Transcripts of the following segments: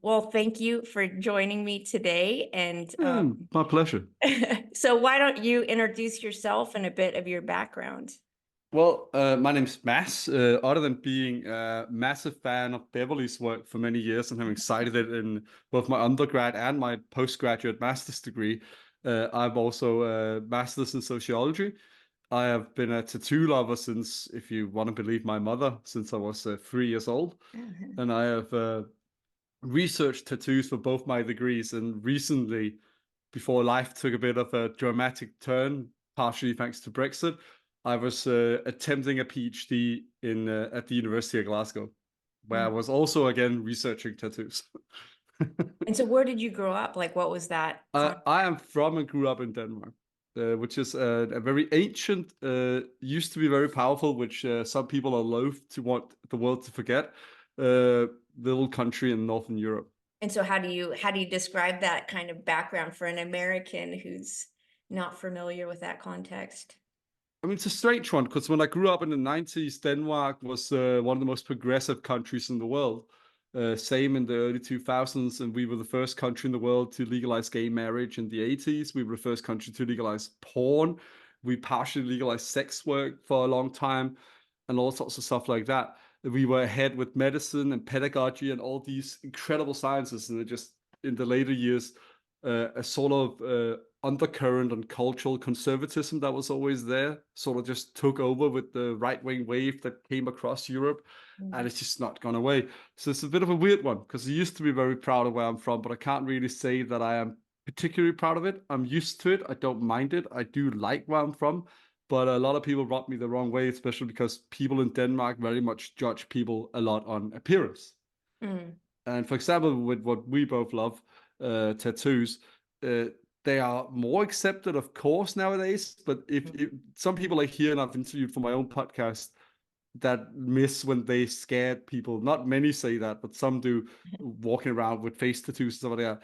Well, thank you for joining me today. And My pleasure. so why don't you introduce yourself and a bit of your background? Well, my name's Mads. Other than being a massive fan of Beverly's work for many years and having cited it in both my undergrad and my postgraduate master's degree, I'm also a master's in sociology. I have been a tattoo lover since, if you want to believe my mother, since I was 3 years old. Mhm. And I have researched tattoos for both my degrees. And recently, before life took a bit of a dramatic turn, partially thanks to Brexit, I was attempting a PhD in at the University of Glasgow, where I Mm. was also again researching tattoos. And so where did you grow up? Like, what was that I am from and grew up in Denmark, which is a very ancient, used to be very powerful, which some people are loath to want the world to forget, little country in Northern Europe. And so how do you describe that kind of background for an American who's not familiar with that context? I mean, it's a strange one because when I grew up in the 90s, Denmark was one of the most progressive countries in the world. Same in the early 2000s, and we were the first country in the world to legalize gay marriage in the 80s. We were the first country to legalize porn. We partially legalized sex work for a long time and all sorts of stuff like that. We were ahead with medicine and pedagogy and all these incredible sciences, and it just in the later years, a sort of undercurrent and cultural conservatism that was always there sort of just took over with the right-wing wave that came across Europe, and Mm. it's just not gone away. So it's a bit of a weird one because I used to be very proud of where I'm from, but I can't really say that I am particularly proud of it. I'm used to it. I don't mind it. I do like where I'm from, but a lot of people rub me the wrong way, especially because people in Denmark very much judge people a lot on appearance. Mm. And for example, with what we both love, tattoos, uh, they are more accepted, of course, nowadays. But if some people like here, and I've interviewed for my own podcast, that miss when they scared people. Not many say that, but some do, walking around with face tattoos and stuff like that.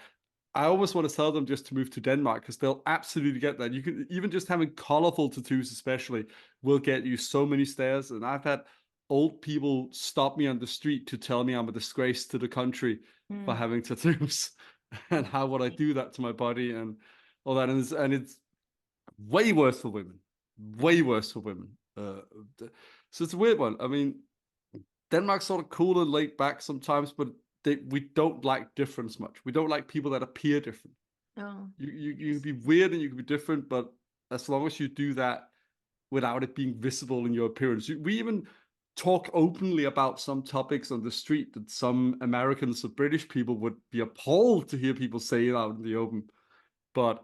I almost want to tell them just to move to Denmark because they'll absolutely get that. You can even just having colorful tattoos, especially, will get you so many stares. And I've had old people stop me on the street to tell me I'm a disgrace to the country for Mm. having tattoos and how would I do that to my body and all that. And it's way worse for women, way worse for women. So it's a weird one. I mean, Denmark's sort of cool and laid back sometimes, but we don't like difference much. We don't like people that appear different. Oh, You can be weird and you can be different, but as long as you do that without it being visible in your appearance, we even talk openly about some topics on the street that some Americans or British people would be appalled to hear people say it out in the open. But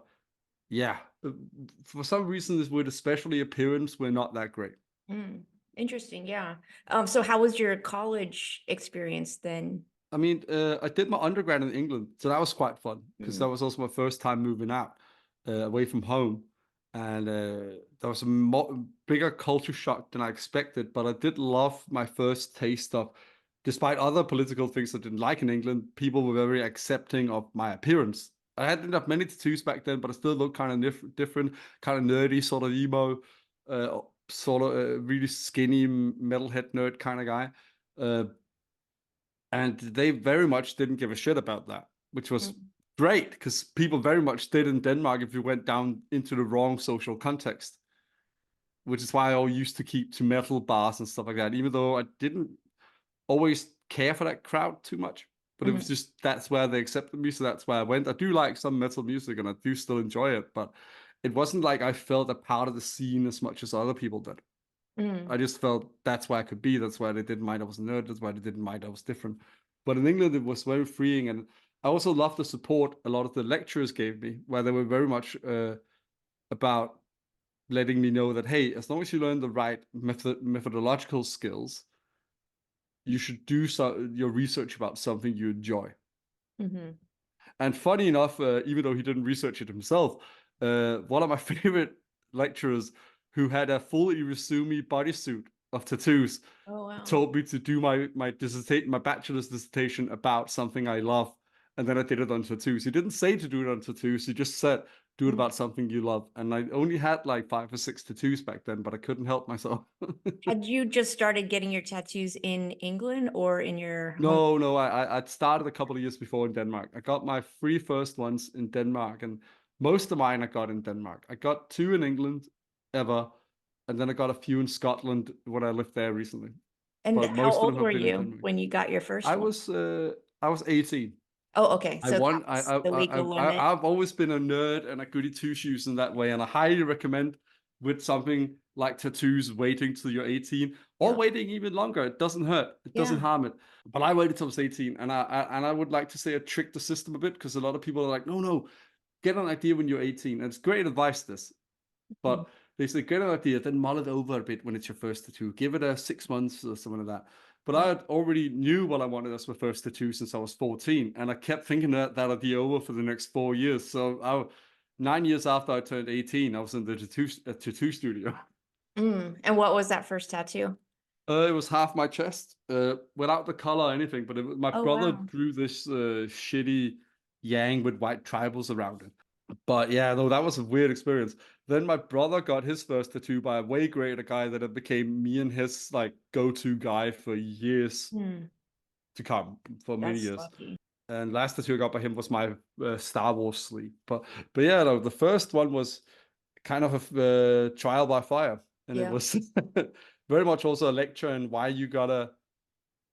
yeah, for some reason, this with especially appearance, we're not that great. mm. Interesting. Yeah. So how was your college experience then? I mean, I did my undergrad in England, so that was quite fun because that Mm. was also my first time moving out away from home, and there was a bigger culture shock than I expected. But I did love my first taste of, despite other political things I didn't like in England, people were very accepting of my appearance. I hadn't have many tattoos back then, but I still looked kind of different, kind of nerdy, sort of emo, sort of really skinny metalhead nerd kind of guy. Uh, and they very much didn't give a shit about that, which was Mm. great because people very much did in Denmark if you went down into the wrong social context, which is why I always used to keep to metal bars and stuff like that, even though I didn't always care for that crowd too much. But it was Mm. just that's where they accepted me, so that's where I went. I do like some metal music and I do still enjoy it, but it wasn't like I felt a part of the scene as much as other people did. I Mm. just felt that's where I could be. That's why they didn't mind I was a nerd. That's why they didn't mind I was different. But in England, it was very freeing. And I also loved the support a lot of the lecturers gave me, where they were very much about letting me know that, hey, as long as you learn the right methodological skills, you should do your research about something you enjoy. Mhm. And funny enough, even though he didn't research it himself, one of my favorite lecturers who had a full Irasumi bodysuit of tattoos Oh, wow. told me to do my bachelor's dissertation about something I love, and then I did it on tattoos. He didn't say to do it on tattoos. He just said, do it about something you love. And I only had like 5 or 6 tattoos back then, but I couldn't help myself. Had you just started getting your tattoos in England or in your home? No, I'd started a couple of years before in Denmark. I got my 3 first ones in Denmark, and most of mine I got in Denmark. I got 2 in England ever, and then I got a few in Scotland when I lived there recently. And But how most of them old have were been in you Denmark. when you got your first I one? was uh, I was 18. Oh, okay. I So want. that's the legal limit. I've always been a nerd and a goody two shoes in that way, and I highly recommend with something like tattoos, waiting till you're 18 or Yeah. waiting even longer. It doesn't hurt. It doesn't Yeah. harm it. But I waited till I was 18, and I would like to say I tricked the system a bit because a lot of people are like, no, get an idea when you're 18. And it's great advice, this, Mhm. but they say get an idea, then mull it over a bit when it's your first tattoo. Give it a 6 months or something like that. But I Yeah. had already knew what I wanted as my first tattoo since I was 14, and I kept thinking that idea over for the next 4 years. So 9 years after I turned 18, I was in the tattoo studio. And what was that first tattoo? It was half my chest, without the color or anything. But my Oh, brother wow. drew this shitty yang with white tribals around it. But yeah, no, that was a weird experience. Then my brother got his first tattoo by a way greater guy that it became me and his like go-to guy for years Hmm. to come, for many That's years. lucky. And last tattoo I got by him was my Star Wars sleeve. But yeah, no, the first one was kind of a trial by fire, and it Yeah. was very much also a lecture and why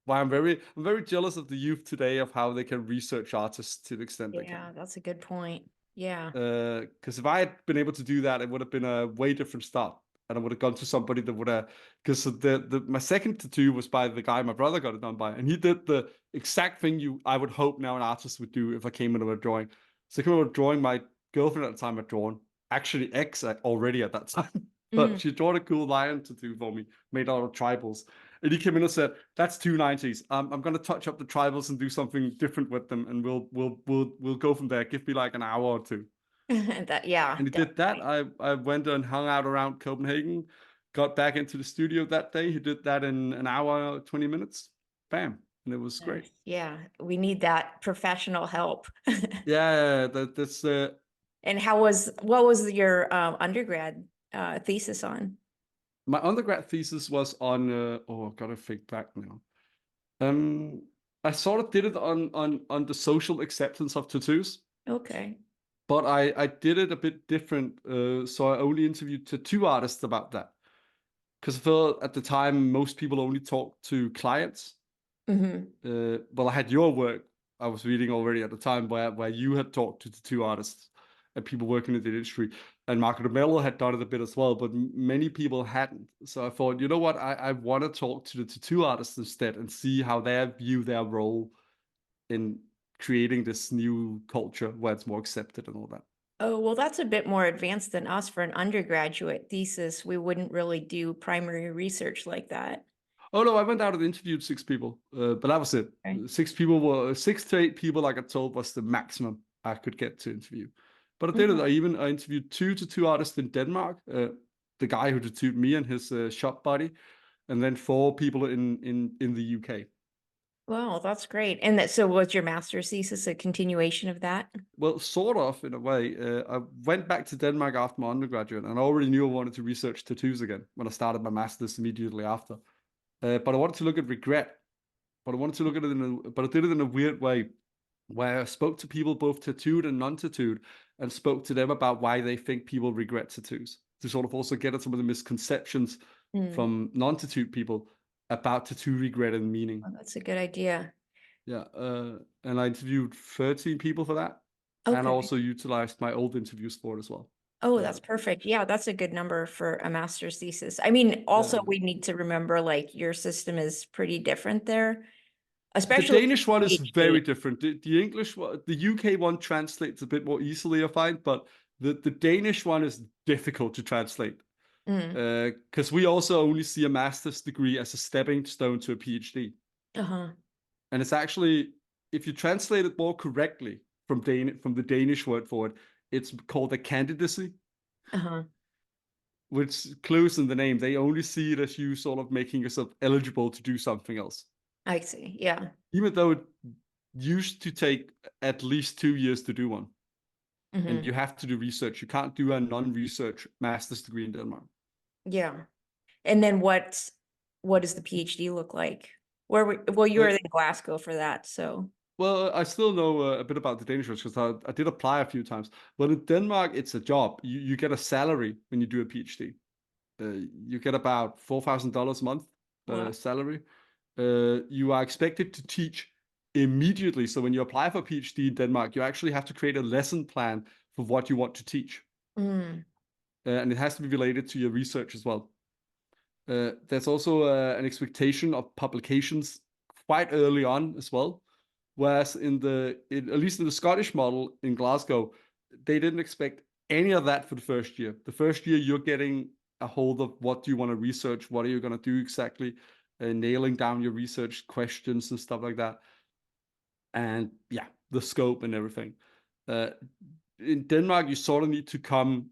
I'm very jealous of the youth today of how they can research artists to the extent they Yeah, can. that's a good point. Yeah. Because if I had been able to do that, it would have been a way different start, and I would have gone to somebody that would have. Because the my second tattoo was by the guy my brother got it done by, and he did the exact thing I would hope now an artist would do if I came into a drawing. So I came into a drawing my girlfriend at the time had drawn, actually ex already at that time, but Mm. she drawn a cool lion tattoo for me, made out of tribals. And he came in and said, "That's too 90s. I'm going to touch up the tribals and do something different with them, and we'll go from there. Give me like an hour or two." Yeah, And he did that. definitely. I went and hung out around Copenhagen, got back into the studio that day. He did that in an hour, 20 minutes. Bam. And it was great. Nice. Yeah, we need that professional help. Yeah, that's And what was your undergrad thesis on? my undergrad thesis was on I gotta think back now. Um I sort of did it on the social acceptance of tattoos. Okay. But I did it a bit different. So I only interviewed tattoo artists about that. Because I felt at the time most people only talk to clients. Hmm. Well, I had your work I was reading already at the time where you had talked to tattoo artists and people working in the industry. And Marco Mello had done it a bit as well, but many people hadn't. So I thought, you know what? I want to talk to the tattoo artists instead and see how they view their role in creating this new culture where it's more accepted and all that. Oh, well, that's a bit more advanced than us for an undergraduate thesis. We wouldn't really do primary research like that. Oh no, I went out and interviewed 6 people, but that was it. Okay. 6 to 8 people, like I told, was the maximum I could get to interview. But I did it. Mhm. I interviewed 2 tattoo artists in Denmark, the guy who tattooed me and his shop buddy, and then 4 people in the UK. Wow, that's great. And so was your master's thesis a continuation of that? Well, sort of in a way. I went back to Denmark after my undergraduate, and I already knew I wanted to research tattoos again when I started my master's immediately after. But I wanted to look at regret. But I wanted to look at it but I did it in a weird way, where I spoke to people both tattooed and non-tattooed, and spoke to them about why they think people regret tattoos, to sort of also get at some of the misconceptions Mm. from non-tattooed people about tattoo regret and meaning. Oh, that's a good idea. Yeah, and I interviewed 13 people for that, and Okay. also utilized my old interviews for it as well. Oh, Uh, that's perfect. Yeah, that's a good number for a master's thesis. I mean, also yeah. we need to remember like your system is pretty different there, The especially Danish one is PhD. very different. The English one, the UK one translates a bit more easily, I find, but the Danish one is difficult to translate. Mm. Because we also only see a master's degree as a stepping stone to a PhD. Uh-huh. And it's actually, if you translate it more correctly from the Danish word for it, it's called a candidacy, Uh-huh. which clues in the name. They only see it as you sort of making yourself eligible to do something else. I see. Yeah. Even though it used to take at least 2 years to do one. and you have to do research. You can't do a non-research master's degree in Denmark. Yeah. And then what does the PhD look like? Well, you were Uh, in Glasgow for that, so. Well, I still know a bit about the Danish because I did apply a few times. But in Denmark, it's a job. You get a salary when you do a PhD. You get about $4,000 a month Wow. salary. You are expected to teach immediately. So when you apply for a PhD in Denmark, you actually have to create a lesson plan for what you want to teach. Mm. And it has to be related to your research as well. There's also an expectation of publications quite early on as well. Whereas at least in the Scottish model in Glasgow, they didn't expect any of that for the first year. The first year, you're getting a hold of what do you want to research, what are you going to do exactly, nailing down your research questions and stuff like that. And yeah, the scope and everything. In Denmark, you sort of need to come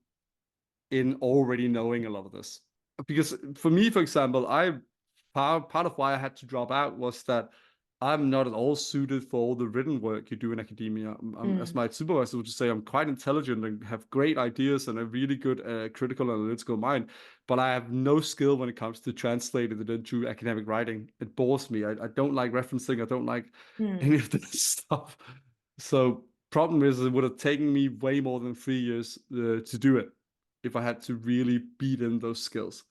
in already knowing a lot of this. Because for me, for example, part of why I had to drop out was that I'm not at all suited for all the written work you do in academia. As my supervisor would say, I'm quite intelligent and have great ideas and a really good critical analytical mind, but I have no skill when it comes to translating it into academic writing. It bores me. I don't like referencing. I don't like any of this stuff. So problem is, it would have taken me way more than 3 years to do it if I had to really beat in those skills.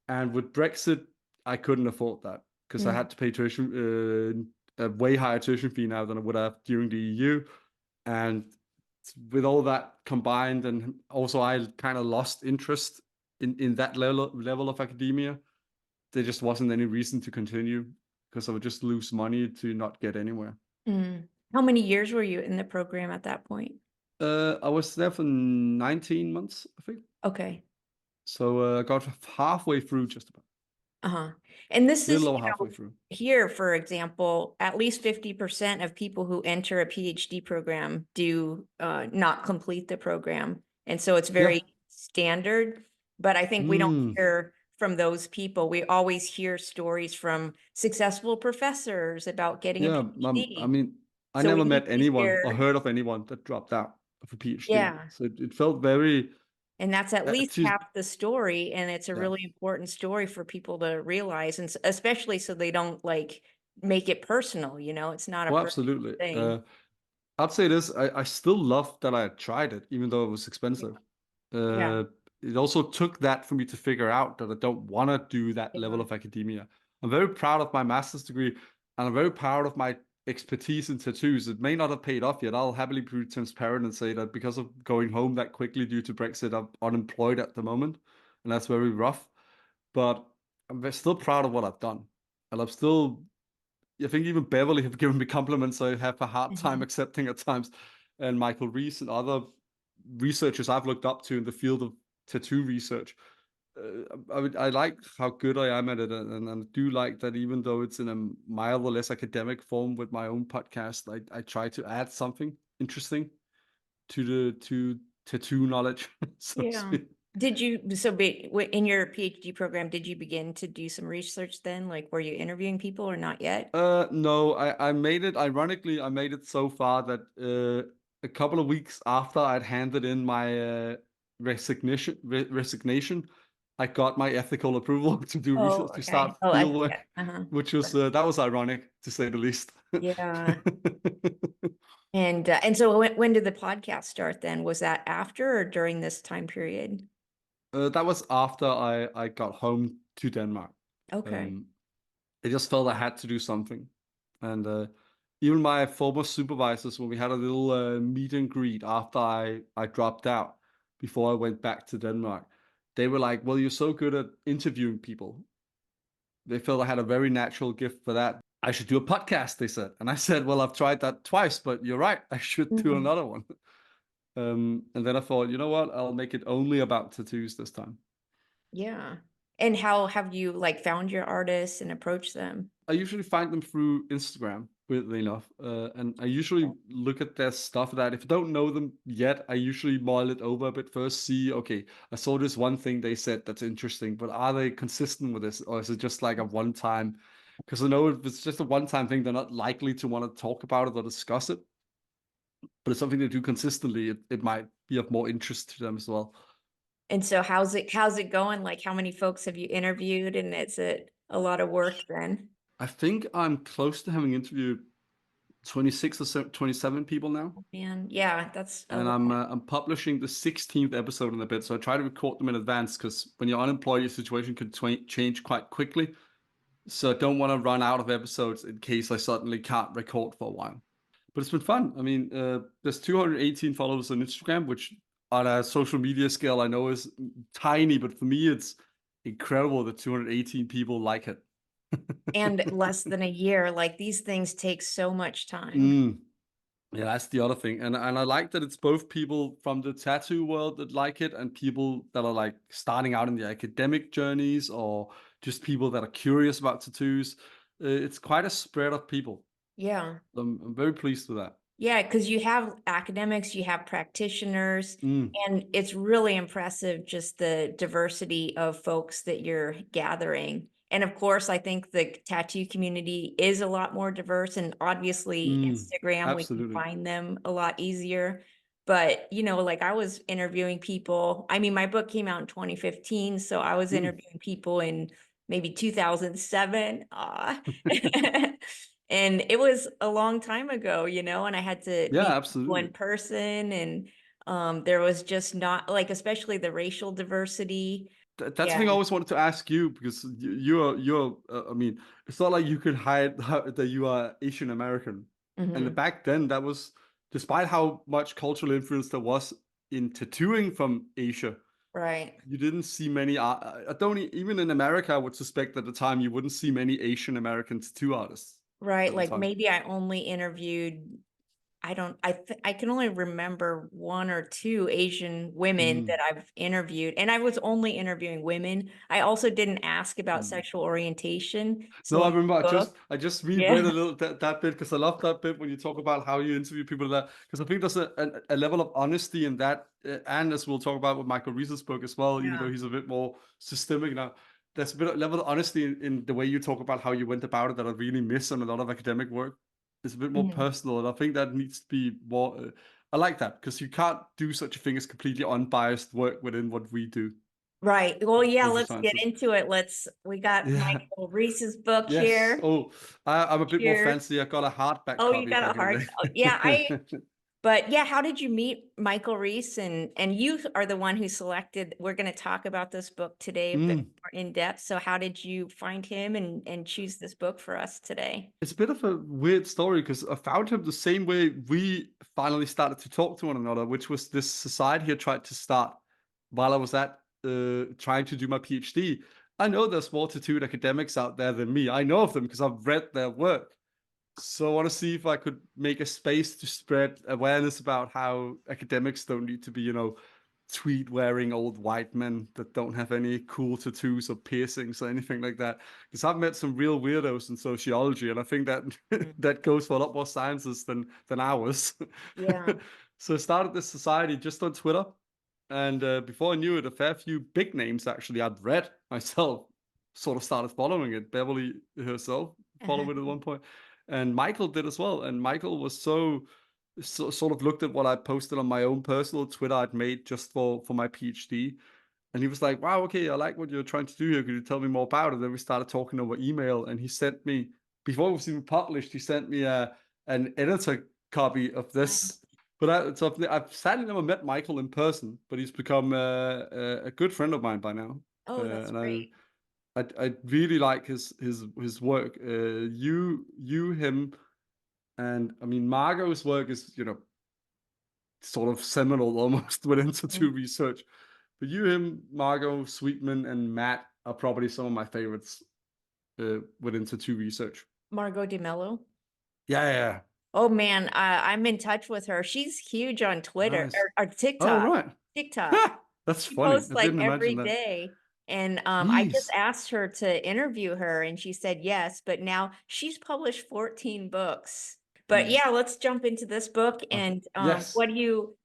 And with Brexit, I couldn't afford that because I had to pay tuition, a way higher tuition fee now than I would have during the EU. And with all that combined, and also I kind of lost interest in that level of academia, there just wasn't any reason to continue because I would just lose money to not get anywhere. How many years were you in the program at that point? I was there for 19 months, I think. Okay. So I got halfway through just about. Uh-huh. And this is, Little over halfway through. here, for example, at least 50% of people who enter a PhD program do not complete the program. And so it's very standard, but I think we don't hear from those people. We always hear stories from successful professors about getting a I PhD. mean, I So we never need met to anyone or hear, heard of anyone that dropped out of a PhD. yeah. So it felt very, And that's at least to, half the story, and it's a yeah. really important story for people to realize, and especially so they don't like make it personal, you know, it's not a Well, personal absolutely. thing. I'd say this, I still love that I tried it, even though it was expensive. Yeah. It also took that for me to figure out that I don't want to do that level of academia. I'm very proud of my master's degree, and I'm very proud of my expertise in tattoos. It may not have paid off yet. I'll happily be transparent and say that because of going home that quickly due to Brexit, I'm unemployed at the moment, and that's very rough. But I'm still proud of what I've done. And I'm still, I think even Beverly have given me compliments I have a hard time accepting at times. And Michael Rees and other researchers I've looked up to in the field of tattoo research. I like how good I am at it, and I do like that even though it's in a mild or less academic form with my own podcast, I try to add something interesting to the tattoo knowledge, so to Yeah. speak. Did you, in your PhD program, did you begin to do some research then? Like, were you interviewing people or not yet? No, I made it. Ironically, I made it so far that a couple of weeks after I'd handed in my resignation, I got my ethical approval to do Oh, research to okay. start Oh, field yeah. work, Uh-huh. which was that was ironic to say the least. Yeah. And so when did the podcast start then? Was that after or during this time period? That was after I got home to Denmark. Okay. Um, I just felt I had to do something. And even my former supervisors, when we had a little meet and greet after I dropped out before I went back to Denmark, they were like, well, you're so good at interviewing people. They felt I had a very natural gift for that. I should do a podcast, they said. And I said, well, I've tried that twice, but you're right. I should do another one. And then I thought, you know what? I'll make it only about tattoos this time. Yeah. And how have you like found your artists and approached them? I usually find them through Instagram, weirdly enough. And I usually look at their stuff that if I don't know them yet, I usually mull it over a bit first, see, okay, I saw this one thing they said that's interesting, but are they consistent with this? Or is it just like a one time? Because I know if it's just a one time thing, they're not likely to want to talk about it or discuss it. but it's something they do consistently, it might be of more interest to them as well. And so how's it going? Like, how many folks have you interviewed, and is it a lot of work then? I think I'm close to having interviewed 26 or 27 people now. Man, yeah, that's a And lot. I'm publishing the 16th episode in a bit, so I try to record them in advance because when you're unemployed, your situation could change quite quickly. So I don't want to run out of episodes in case I suddenly can't record for a while. But it's been fun. I mean, there's 218 followers on Instagram, which on a social media scale I know is tiny, but for me it's incredible that 218 people like it. And less than a year, like these things take so much time. Mm. Yeah, that's the other thing. And I like that it's both people from the tattoo world that like it and people that are like starting out in the academic journeys or just people that are curious about tattoos. It's quite a spread of people. Yeah. I'm very pleased with that. Yeah, because you have academics, you have practitioners, Mm, and it's really impressive just the diversity of folks that you're gathering. And of course, I think the tattoo community is a lot more diverse, and obviously Instagram, we can absolutely. find them a lot easier. But, like I was interviewing people. I mean, my book came out in 2015, so I was Mm. interviewing people in maybe 2007. And it was a long time ago, and I had to Yeah, meet people in absolutely. person, and there was just not like, especially the racial diversity. That's the Yeah. thing I always wanted to ask you because you're I mean, it's not like you could hide that you are Asian American. And Hmm. back then, that was despite how much cultural influence there was in tattooing from Asia, Right. you didn't see many. I don't even in America. I would suspect at the time you wouldn't see many Asian American tattoo artists Right. at the Like time. maybe I only interviewed, I can only remember one or two Asian women Mm. that I've interviewed, and I was only interviewing women. I also didn't ask about Mm. sexual orientation. No, So I in remember. the book, I just reread yeah. a little that bit because I love that bit when you talk about how you interview people that because I think there's a level of honesty in that, and as we'll talk about with Michael Rees's book as well, even though Yeah. he's a bit more systemic now, there's a bit of level of honesty in the way you talk about how you went about it that I really miss on a lot of academic work. It's a bit more Mhm. personal, and I think that needs to be more. I like that because you can't do such a thing as completely unbiased work within what we do, Right. Well, yeah, social let's get sciences. into it. We got Yeah. Michael Rees's book Yes. here. Oh, I'm a bit more Cheers. fancy. I got a hardback Oh, you copy if got I a can hard. Oh, yeah, relate. but yeah, how did you meet Michael Rees? And you are the one who selected, we're going to talk about this book today a bit Mm. more in depth. So how did you find him and choose this book for us today? It's a bit of a weird story because I found him the same way we finally started to talk to one another, which was this society I tried to start while I was at trying to do my PhD. I know there's more tattooed academics out there than me. I know of them because I've read their work. So I want to see if I could make a space to spread awareness about how academics don't need to be, tweed wearing old white men that don't have any cool tattoos or piercings or anything like that. Because I've met some real weirdos in sociology, and I think that Mm. that goes for a lot more sciences than ours. Yeah. So I started this society just on Twitter, and before I knew it, a fair few big names actually I'd read myself sort of started following it. Beverly herself followed it at one point, and Michael did as well. And Michael was sort of looked at what I posted on my own personal Twitter I'd made just for my PhD. And he was like, wow, okay, I like what you're trying to do here. Could you tell me more about it? Then we started talking over email, and he sent me, before it was even published, he sent me an editor copy of this. So I've sadly never met Michael in person, but he's become a good friend of mine by now. Oh, that's And great. I really like his work. Him, and I mean Margot's work is sort of seminal almost within tattoo Mhm. research. But him, Margot, Sweetman, and Matt are probably some of my favorites within tattoo research. Margot DeMello. Yeah, yeah, yeah. Oh man, I'm in touch with her. She's huge on Twitter Nice. or Oh, TikTok. right. TikTok. That's She funny. posts I like didn't imagine every that. day. And I just Jeez. asked her to interview her, and she said yes, but now she's published 14 books. But Mm. yeah, let's jump into this book. And Yes. how do you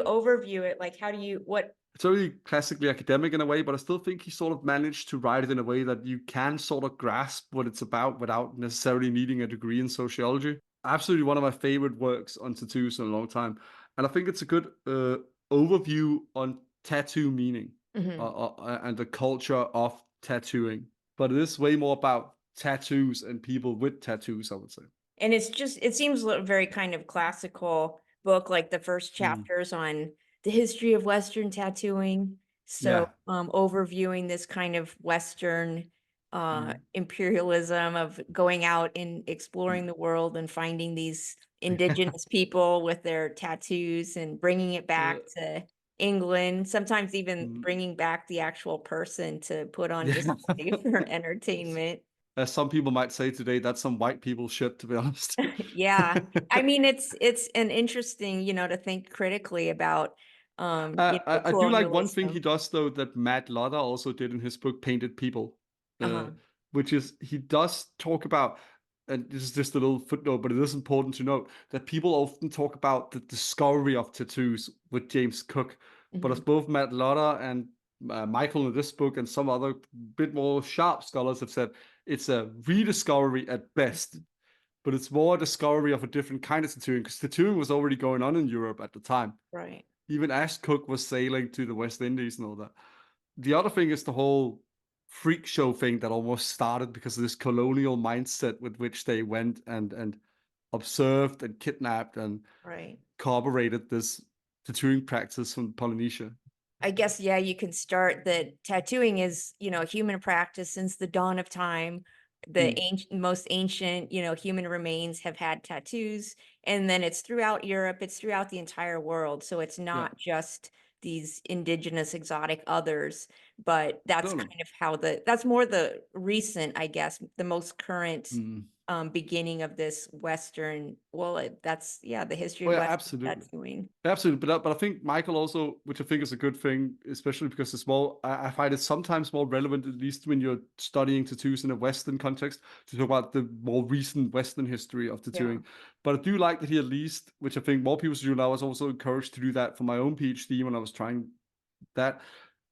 overview it? Like, what? It's very classically academic in a way, but I still think he sort of managed to write it in a way that you can sort of grasp what it's about without necessarily needing a degree in sociology. absolutely one of my favorite works on tattoos in a long time. And I think it's a good overview on tattoo meaning Hmm. and the culture of tattooing. But it is way more about tattoos and people with tattoos, I would say. And it seems very kind of classical book, like the first Mm, chapters on the history of Western tattooing. So, yeah. overviewing this kind of Western Mm, imperialism of going out and mm, exploring the world and finding these indigenous people with their tattoos and bringing it uh, back to England, sometimes even mm, bringing back the actual person to put on yeah. display for entertainment. As some people might say today, that's some white people shit, to be honest. Yeah. I mean, it's an interesting, to think critically about, I do like one thing he colonialism. does though that Matt Lotter also did in his book Painted People, uh, Uh-huh. which is he does talk about, and this is just a little footnote, but it is important to note that people often talk about the discovery of tattoos with James Cook, but as Mhm. both Matt Lotter and Michael in this book and some other bit more sharp scholars have said, it's a rediscovery at best, but it's more a discovery of a different kind of tattooing because tattooing was already going on in Europe at the time. Right. Even as Cook was sailing to the West Indies and all that. The other thing is the whole freak show thing that almost started because of this colonial mindset with which they went and observed and kidnapped and Right. corroborated this tattooing practice from Polynesia. I guess, yeah, you can start that tattooing is, a human practice since the dawn of time. The Mm, most ancient, human remains have had tattoos, and then it's throughout Europe, it's throughout the entire world. So it's yeah. not just these indigenous exotic others, but that's No, no. kind of how that's more the recent, I guess, the most current Mm. beginning of this Western, well, that's, yeah, the history Oh of yeah, Western absolutely. tattooing. Absolutely, but I think Michael also, which I think is a good thing, especially because it's more. I find it sometimes more relevant, at least when you're studying tattoos in a Western context, to talk about the more recent Western history of Yeah. tattooing. But I do like that he at least, which I think more people should do now, I was also encouraged to do that for my own PhD when I was trying that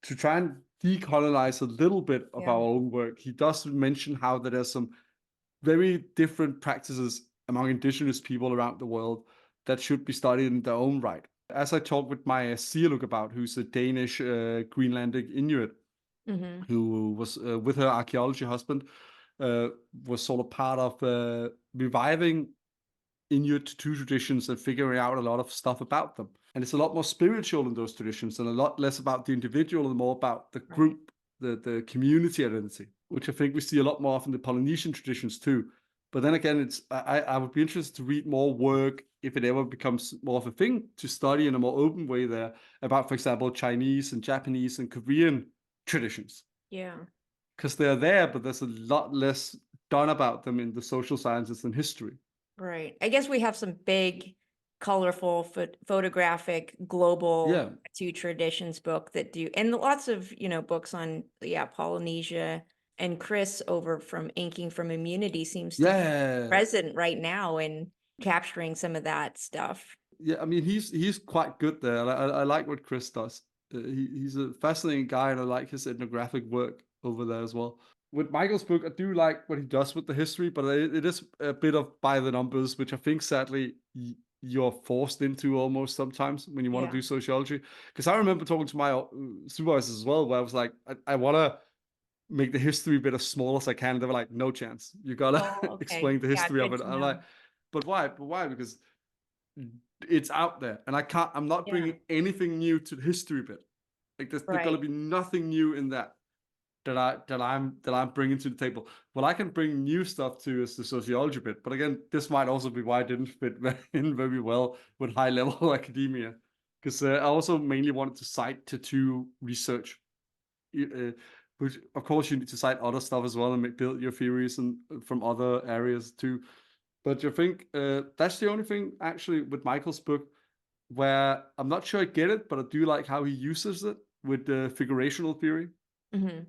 to try and decolonize a little bit of Yeah. our own work. He does mention how that there's some very different practices among indigenous people around the world that should be studied in their own right. As I talked with my Sialuk about, who's a Danish Greenlandic Inuit, Hmm. who was with her archaeology husband, uh, was sort of part of reviving Inuit tattoo traditions and figuring out a lot of stuff about them. And it's a lot more spiritual in those traditions and a lot less about the individual and more about the Right. group, the community identity, which I think we see a lot more of in the Polynesian traditions too. But then again, I would be interested to read more work if it ever becomes more of a thing to study in a more open way there about, for example, Chinese and Japanese and Korean traditions. Yeah. Because they're there, but there's a lot less done about them in the social sciences and history. Right. I guess we have some big, colorful, photographic, global Yeah. tattoo traditions book that do, and lots of, books on, yeah, Polynesia. And Chris over from Inking from Immunity seems to be Yeah. present right now in capturing some of that stuff. Yeah, I mean he's quite good there. I like what Chris does. He's a fascinating guy, and I like his ethnographic work over there as well. With Michael's book, I do like what he does with the history, but it is a bit of by the numbers, which I think sadly you're forced into almost sometimes when you want to Yeah. do sociology. Because I remember talking to my supervisors as well, where I was like, I want to make the history bit as small as I can. They were like, no chance. You gotta Oh, okay. explain the Yeah, history of good it. to I'm like, know. but why? But why? Because it's out there, and I'm not Yeah. bringing anything new to the history bit. Like there's gonna Right. be nothing new in that I'm bringing to the table. What I can bring new stuff to is the sociology bit. But again, this might also be why I didn't fit in very well with high level academia, because I also mainly wanted to cite tattoo research, uh, which of course you need to cite other stuff as well and build your theories and from other areas too. But I think that's the only thing actually with Michael's book where I'm not sure I get it, but I do like how he uses it with the figurational theory. Hmm.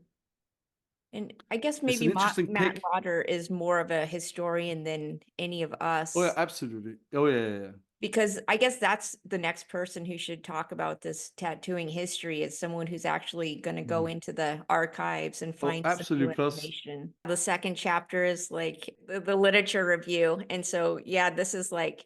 And I guess It's maybe an interesting Matt pick. Lauder is more of a historian than any of Oh yeah, us. absolutely. Oh yeah, yeah, yeah. Because I guess that's the next person who should talk about this tattooing history, is someone who's actually going to go into the archives and Oh, find some new absolutely. Plus, information. The second chapter is like the literature review. And so, yeah, this is like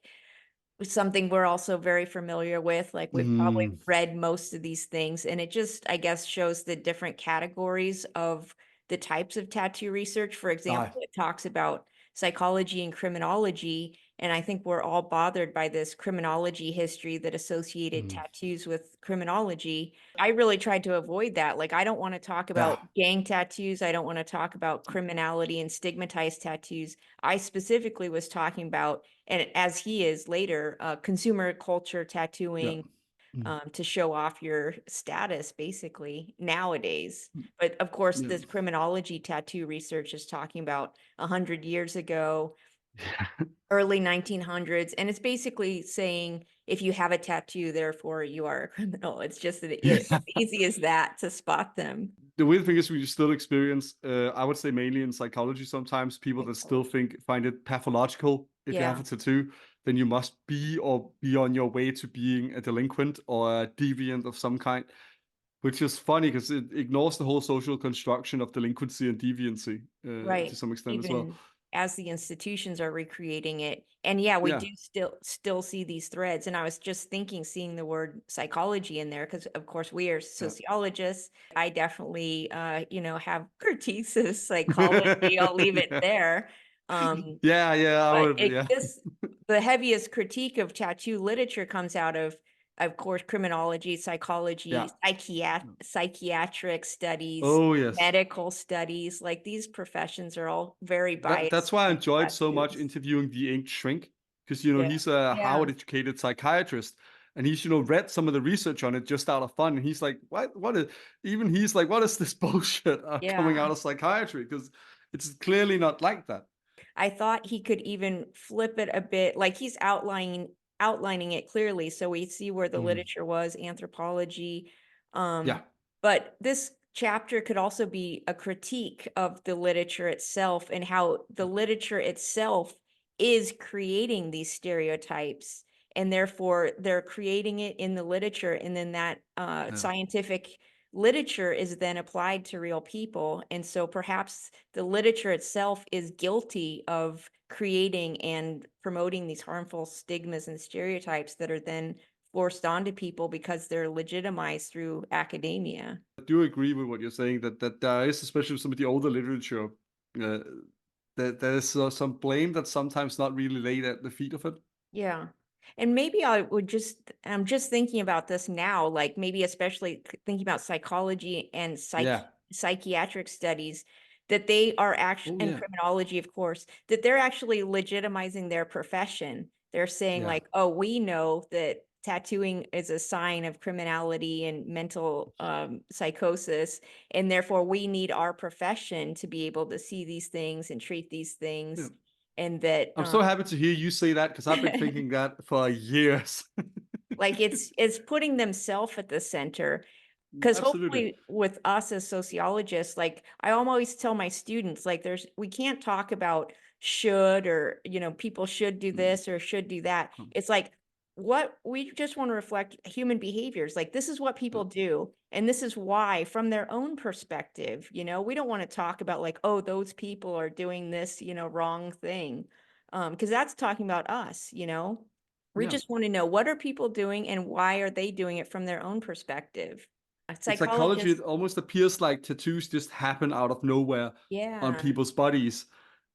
something we're also very familiar with. Like we've probably read most of these things, and it just, I guess, shows the different categories of the types of tattoo research. For example, it talks about psychology and criminology, and I think we're all bothered by this criminology history that associated tattoos with criminology. I really tried to avoid that. Like, I don't want to talk about gang tattoos. I don't want to talk about criminality and stigmatized tattoos. I specifically was talking about, and as he is later, consumer culture tattooing, to show off your status, basically, nowadays. But of course, this criminology tattoo research is talking about 100 years ago, early 1900s, and it's basically saying if you have a tattoo, therefore you are a criminal. It's just that as easy as that to spot them. The weird thing is we still experience, I would say mainly in psychology sometimes, people that still find it pathological. If you have a tattoo, then you must be or be on your way to being a delinquent or a deviant of some kind, which is funny because it ignores the whole social construction of delinquency and deviancy to Right. some extent as well. Even as the institutions are recreating it. And yeah, we Yeah, do still see these threads. And I was just thinking, seeing the word psychology in there, because of course we are yeah. sociologists. I definitely have critiques of psychology. I'll leave it Yeah. there. Yeah, I But would, yeah. the heaviest critique of tattoo literature comes out of course, criminology, Yeah. psychology, psychiatric studies, Oh, yes. medical studies. Like, these professions are all very That's biased why I towards enjoyed so much tattoos. interviewing the Ink Shrink, because Yeah. he's a Yeah. Harvard-educated psychiatrist, and he's read some of the research on it just out of fun, and he's like, What is?" Even he's like, "What is this bullshit coming Yeah. out of psychiatry?" Because it's clearly not like that. I thought he could even flip it a bit, like he's outlining it clearly, so we see where the literature was, anthropology. Yeah, But this chapter could also be a critique of the literature itself, and how the literature itself is creating these stereotypes, and therefore they're creating it in the literature, and then that yeah. scientific literature is then applied to real people. And so perhaps the literature itself is guilty of creating and promoting these harmful stigmas and stereotypes that are then forced onto people because they're legitimized through academia. I do agree with what you're saying, that there is, especially with some of the older literature, uh, that there's some blame that's sometimes not really laid at the feet of it. Yeah. And maybe I'm just thinking about this now, like maybe especially thinking about psychology and Yeah. psychiatric studies, that they are actually, Oh, and yeah. criminology, of course, that they're actually legitimizing their profession. They're saying Yeah. like, oh, we know that tattooing is a sign of criminality and mental psychosis, and therefore we need our profession to be able to see these things and treat these Yeah. things. And that I'm so happy to hear you say that, because I've been thinking that for years. like it's putting themselves at the center. Because Absolutely. hopefully with us as sociologists, like I always tell my students, like we can't talk about should, or people should do Mm, this or should do that. mm, It's like, what we just want to reflect human behaviors. Like, this is what yeah, people do, and this is why, from their own perspective. We don't want to talk about like, oh, those people are doing this wrong thing, because that's talking about us. We yeah. just want to know, what are people doing and why are they doing it from their own perspective. In psychology, it Psychologists, almost appears like tattoos just happen out of nowhere on yeah, people's bodies.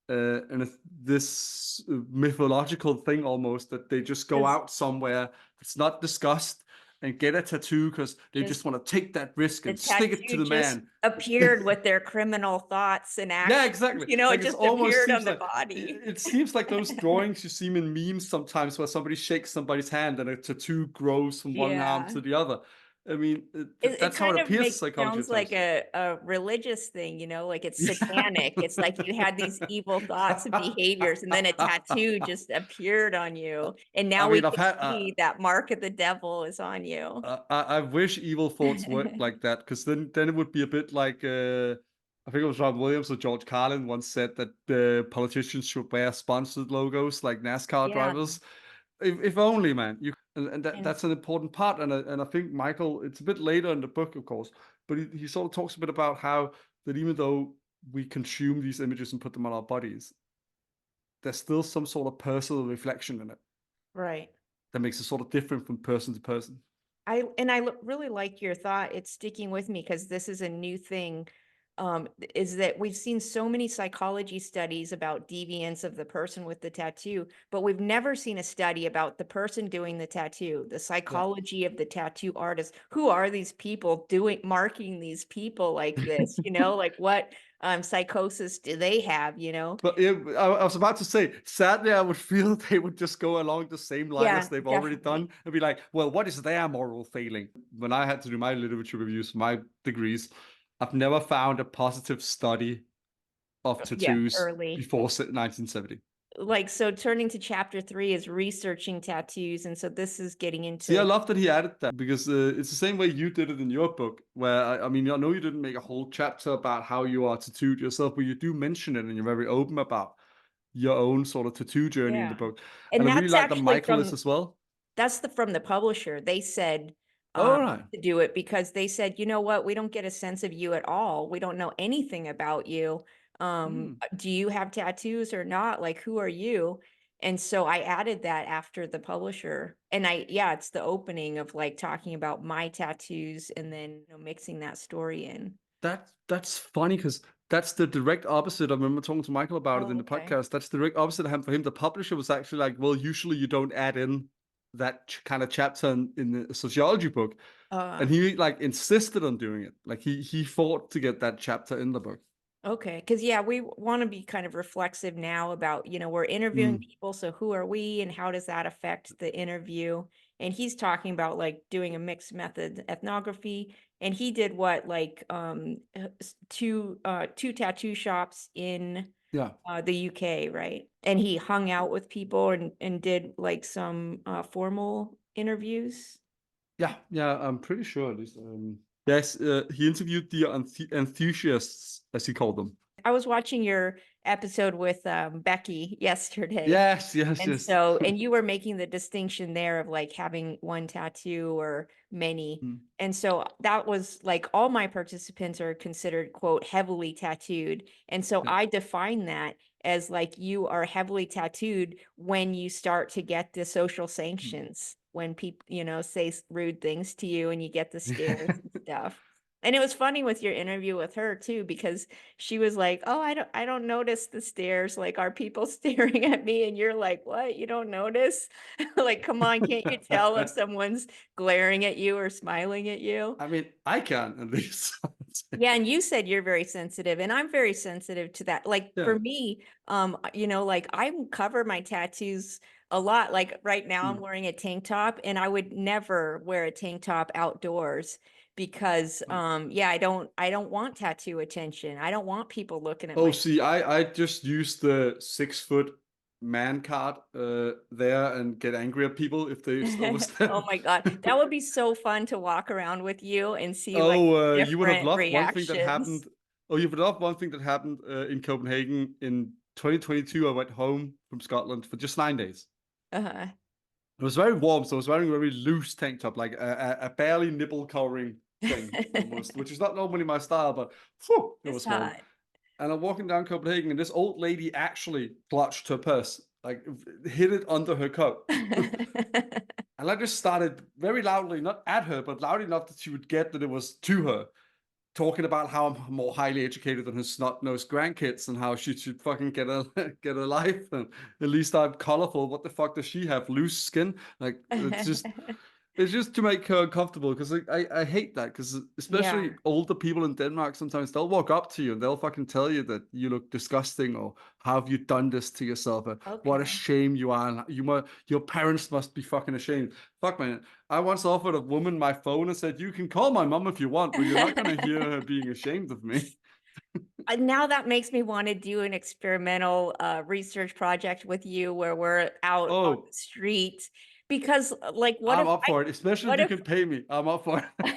And it's this mythological thing almost, that they just go because out somewhere that's not discussed and get a tattoo because they just just want to take that risk the and stick it to tattoo the just man. appeared with their criminal thoughts and Yeah, actions. exactly. It Like, it's just almost appeared on seems the like body. it seems like those drawings you see in memes sometimes, where somebody shakes somebody's hand and a tattoo grows from one arm Yeah. to the other. I mean, It that's how it kind of appears in psychology sounds at like times. a religious thing, like it's Yeah. satanic. It's like you had these evil thoughts and behaviors, and then a tattoo just appeared on you. And I now we mean, I've can had see that mark of the devil is on you. I wish evil thoughts worked like that, because then it would be a bit like, I think it was Rob Williams or George Carlin once said that politicians should wear sponsored logos like NASCAR Yeah. drivers. If only, man. And And that's an important part. And I think Michael, it's a bit later in the book, of course, but he sort of talks a bit about how that even though we consume these images and put them on our bodies, there's still some sort of personal reflection in it right. that makes it sort of different from person to person. Really like your thought. It's sticking with me because this is a new thing. Is that we've seen so many psychology studies about deviance of the person with the tattoo, but we've never seen a study about the person doing the tattoo, the Yeah. psychology of the tattoo artist. Who are these people marking these people like this? Like what psychosis do they have? But yeah, I was about to say, sadly, I would feel they would just go along the same line as Yeah, they've already definitely. done and be like, well, what is their moral failing? When I had to do my literature reviews for my degrees, I've never found a positive study of Yeah, tattoos early. before 1970. Like, so turning to chapter 3 is researching tattoos. And so this is getting See, I into, love that he added that because it's the same way you did it in your book, where I mean, I know you didn't make a whole chapter about how you are tattooed yourself, but you do mention it and you're very open about your own sort of tattoo journey in the yeah. book. And And I really that's like that actually Michael is as well. from the publisher. They said All right. to do it because they said, you know what, we don't get a sense of you at all. We don't know anything about you. Hmm. Do you have tattoos or not? Like, who are you? And so I added that after the publisher. And yeah, it's the opening of like talking about my tattoos and then mixing that story in. That's funny because that's the direct opposite. I remember talking to Michael about it in Oh, the okay. podcast. That's the direct opposite of him. For him, the publisher was actually like, well, usually you don't add in that kind of chapter in the sociology book. Uh, And he like insisted on doing it. Like he fought to get that chapter in the book. Okay, because yeah, we want to be kind of reflexive now about, we're interviewing Mm, people, so who are we and how does that affect the interview? And he's talking about like doing a mixed method ethnography, and he did what like two tattoo shops in yeah. the UK, right? And he hung out with people and did like some formal interviews. Yeah, I'm pretty sure at least. Yes, he interviewed the enthusiasts, as he called them. I was watching your episode with Becky yesterday. And Yes. so, and you were making the distinction there of like having one tattoo or many. Mm, And so that was like all my participants are considered, quote, heavily tattooed. And so yeah. I define that as like you are heavily tattooed when you start to get the social Mm. sanctions, when people, say rude things to you and you get the stares and stuff. And it was funny with your interview with her too, because she was like, "Oh, I don't notice the stares. Like, are people staring at me?" And you're like, "What? You don't notice?" Like, come on, can't you tell if someone's glaring at you or smiling at you? I mean, I can at least. Yeah, and you said you're very sensitive, and I'm very sensitive to that. Like Yeah. for me, like I cover my tattoos a lot. Like right now I'm Mm. wearing a tank top, and I would never wear a tank top outdoors because Mm. yeah, I don't want tattoo attention. I don't want people looking at Oh, my see, I just use the 6 foot man card there and get angry at people if they Oh overstep. my God. That would be so fun to walk around with you and see like Oh, you would have different loved one thing that reactions. happened. Oh, you would have loved one thing that happened in Copenhagen in 2022. I went home from Scotland for just 9 days. Uh-huh. It was very warm, so I was wearing a very loose tank top, like a barely nipple covering thing almost, which is not normally my style, but whew, it It's was warm. hot. And I'm walking down Copenhagen, and this old lady actually clutched her purse, like hid it under her coat. And I just started very loudly, not at her, but loud enough that she would get that it was to her, talking about how I'm more highly educated than her snot-nosed grandkids and how she should fucking get a get a life. And at least I'm colorful. What the fuck does she have? Loose skin? Like it's just to make her uncomfortable because I hate that because Yeah. especially older people in Denmark sometimes they'll walk up to you and they'll fucking tell you that you look disgusting or how have you done this to yourself? Or, what a Okay. shame you are. And your parents must be fucking ashamed. Fuck man. I once offered a woman my phone and said, you can call my mom if you want, but you're not gonna hear her being ashamed of me. Now that makes me want to do an experimental research project with you where we're out on Oh, the street because like I'm up for it, especially if what you if can pay me. I'm up for it.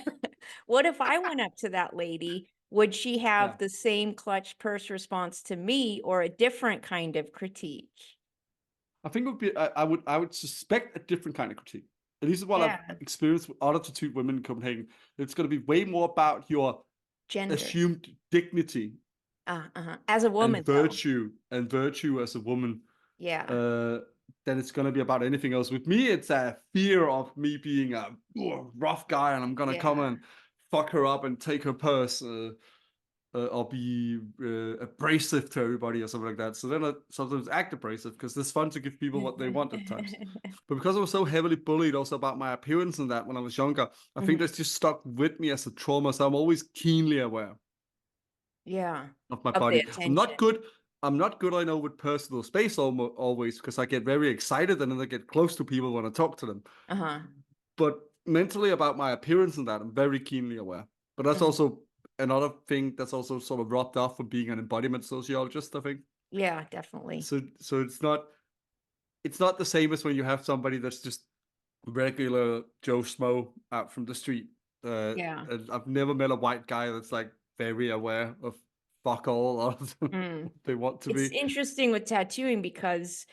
what if I went up to that lady? Would she Yeah. have the same clutch purse response to me or a different kind of critique? I think it would be. I would suspect a different kind of critique. And this is what Yeah. I've experienced with other tattooed women in Copenhagen. It's going to be way more about your Gender. assumed dignity As a woman, though. and virtue as a woman. Yeah. Then it's going to be about anything else. With me, it's a fear of me being a rough guy, and I'm going to come Yeah. and fuck her up and take her purse. Or be abrasive to everybody or something like that. So then I sometimes act abrasive because it's fun to give people what they want at times. But because I was so heavily bullied also about my appearance and that when I was younger, I think that's just stuck with me as a trauma. So I'm always keenly aware Yeah. of my Of the body. I'm attention. not good. I'm not good, I know, with personal space always because I get very excited and then I get close to people when I talk to them. Uh-huh. But mentally about my appearance and that, I'm very keenly aware. But that's also another thing that's also sort of rubbed off from being an embodiment sociologist, I think. Yeah, definitely. So it's not the same as when you have somebody that's just regular Joe Schmo out from the street. Yeah. And I've never met a white guy that's like very aware of fuck all or what they want to It's be. interesting with tattooing because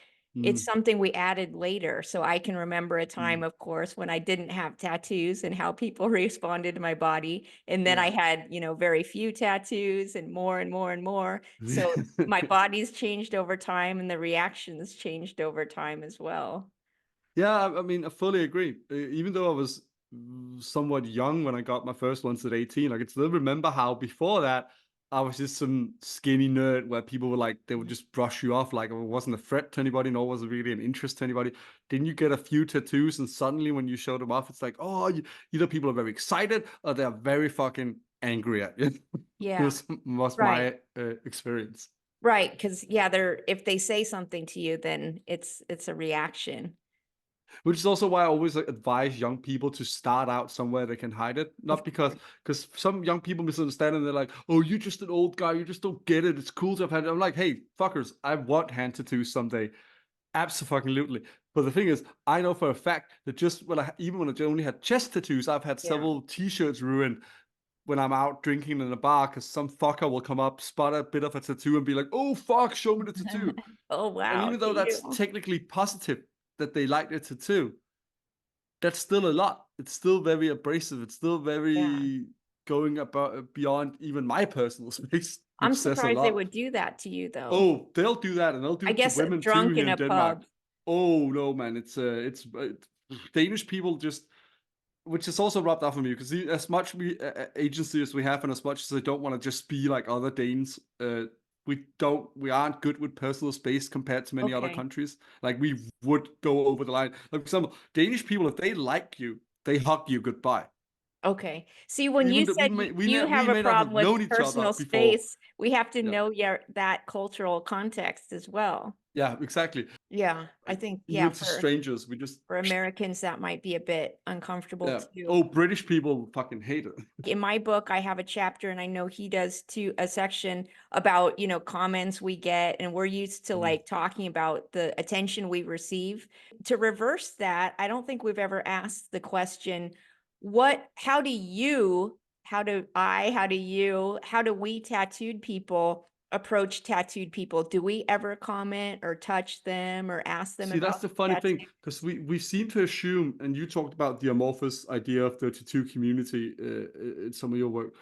it's Mm, something we added later. So I can remember a time, mm, of course, when I didn't have tattoos and how people responded to my body. And then I yeah. had, very few tattoos and more and more and more. So my body's changed over time and the reactions changed over time as well. Yeah, I mean, I fully agree. Even though I was somewhat young when I got my first ones at 18, I can still remember how before that I was just some skinny nerd where people were like, they would just brush you off like it wasn't a threat to anybody, nor was it really an interest to anybody. Then you get a few tattoos, and suddenly when you show them off, it's like, oh, either people are very excited or they're very fucking angry at you. Yeah. Was Right. my experience. Right. Because if they say something to you, then it's a reaction. Which is also why I always advise young people to start out somewhere they can hide it. Of Not course. because some young people misunderstand and they're like, "Oh, you're just an old guy. You just don't get it. It's cool to have had." I'm like, "Hey, fuckers, I want hand tattoos someday, absolutely." But the thing is, I know for a fact that just even when I only had chest tattoos, I've had Yeah. several T-shirts ruined when I'm out drinking in a bar because some fucker will come up, spot a bit of a tattoo, and be like, "Oh fuck, show me the tattoo." Oh, And wow. even To though that's you. technically positive that they like the tattoo, that's still a lot. It's still very abrasive. It's still Yeah. very going about beyond even my personal space, I'm which says a surprised they lot. would do that to you, though. Oh, they'll do that, and they'll do I it to guess women too drunk here in in a Denmark. pub. Oh no, man, it's Danish people just, which is also rubbed off on me because as much agency as we have, and as much as I don't want to just be like other Danes, we aren't good with personal space compared to many other Okay. countries. Like we would go over the line. Like for example, Danish people, if they like you, they hug you goodbye. Okay. See, when you said you We have a may not problem have with known each other personal before. space, we have to Yeah, know that cultural context as well. yeah, exactly. Yeah, I think, Even to strangers, we just for Americans, that might be a bit uncomfortable yeah. too. Oh, British people fucking hate it. In my book, I have a chapter, and I know he does too, a section about, comments we get, and we're used to Mm. like talking about the attention we receive. To reverse that, I don't think we've ever asked the question, how do we tattooed people approach tattooed people? Do we ever comment or touch them or ask them See, that's about the the funny tattoo? thing because we seem to assume, and you talked about the amorphous idea of the tattoo community in some of your work,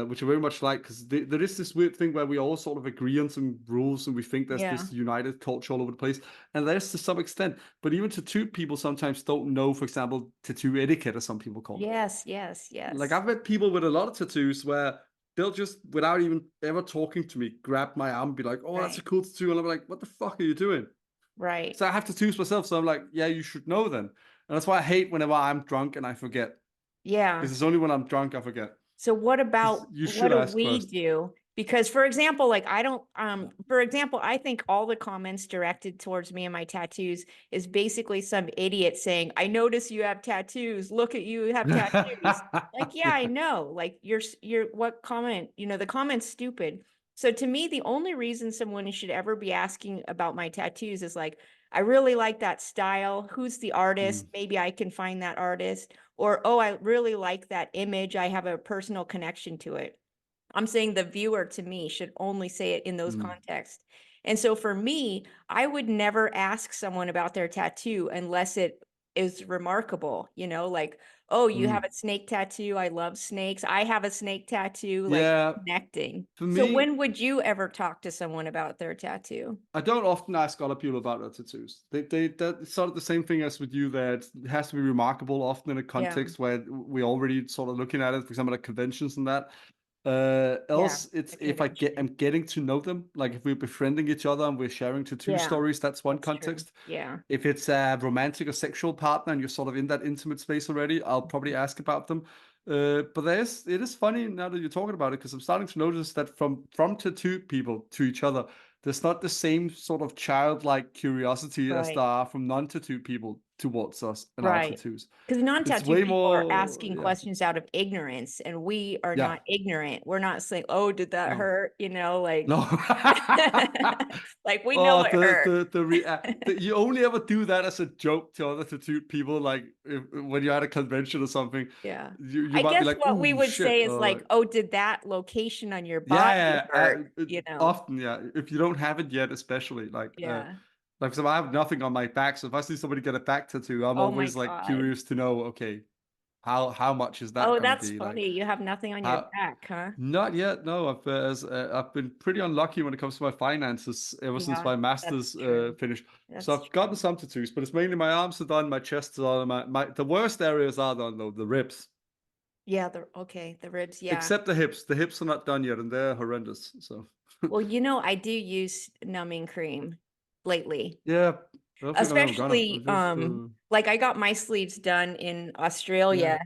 which I very much like because there is this weird thing where we all sort of agree on some rules and we think there's Yeah. this united culture all over the place, and there's to some extent, but even tattooed people sometimes don't know, for example, tattoo etiquette, as some people call it. Yes, yes, Like yes. I've met people with a lot of tattoos where they'll just, without even ever talking to me, grab my arm and be like, "Oh, that's a Right. cool tattoo," and I'm like, "What the fuck are you doing?" Right. So I have tattoos myself, so I'm like, yeah, you should know then. And that's why I hate whenever I'm drunk and I forget. Yeah. Because it's only when I'm drunk I forget. So what You what should do ask we first. do? Because for example, like I don't Yeah. for example, I think all the comments directed towards me and my tattoos is basically some idiot saying, "I notice you have tattoos. Look at you have tattoos." Like, yeah, I Yeah. know. Like you're what comment? The comment's stupid. So to me, the only reason someone should ever be asking about my tattoos is like, I really like that style. Who's the artist? Mm, Maybe I can find that artist. Or, oh, I really like that image. I have a personal connection to it. I'm saying the viewer to me should only say it in those mm. contexts. And so for me, I would never ask someone about their tattoo unless it is remarkable, like, oh, you have Mm. a snake tattoo. I love snakes. I have a snake tattoo, like Yeah, connecting. for So me, when would you ever talk to someone about their tattoo? I don't often ask other people about their tattoos. That's sort of the same thing as with you, that it has to be remarkable, often in a Yeah. context where we're already sort of looking at it, for example, at conventions and that. Yeah. Else, it's The if convention. I'm getting to know them, like if we're befriending each other and we're sharing tattoo Yeah, stories, that's one that's true. context. Yeah. If it's a romantic or sexual partner and you're sort of in that intimate space already, I'll probably ask about them. But it is funny now that you're talking about it, because I'm starting to notice that from tattoo people to each other, there's not the same sort of childlike curiosity as there Right. are from non-tattooed people towards us and our Right. tattoos. Because It's non-tattoo way people are more, asking yeah, questions out of ignorance, and we are yeah, not ignorant. We're not saying, "Oh, did that no, hurt?" Like, no. like we know Oh, it hurt. you only ever do that as a joke to other tattooed people, like when you're at a convention or something. Yeah. You I might be guess like, what we "Ooh, would shit," say is or like, like, "Oh, did that location on your body yeah, hurt?" often, yeah. If you don't have it yet, especially Yeah. like so I have nothing on my back, so if I see somebody get a back tattoo, I'm Oh my always like God. curious to know, okay, how much is that Oh, gonna that's be? Like, funny. You have nothing on your how back, huh? not yet. No, I've been pretty unlucky when it comes to my finances ever since Yeah, my that's master's true. finished. So That's I've gotten true. some tattoos, but it's mainly my arms are done, my chest is done, my the worst areas are done though, the ribs. Yeah, the ribs, yeah. Except the hips. The hips are not done yet, and they're horrendous. So Well, I do use numbing cream lately. yeah, I don't think I'm ever gonna. Especially, I've just like I got my sleeves done in yeah. Australia,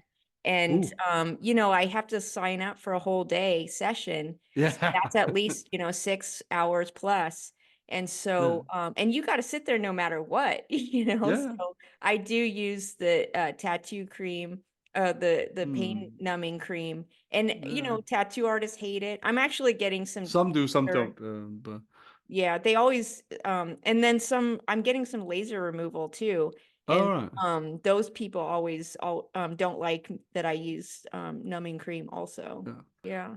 and Ooh. I have to sign up for a whole day session. So Yeah. that's at least, 6 hours plus. And Yeah. so, and you got to sit there no matter what, Yeah. So I do use the tattoo cream, the pain Hmm. numbing cream, and Yeah. tattoo artists hate it. I'm actually getting some Some do, some laser. don't. But Yeah, they always and then I'm getting some laser removal too. all And right. those people always don't like that I use numbing cream also. Yeah. Yeah.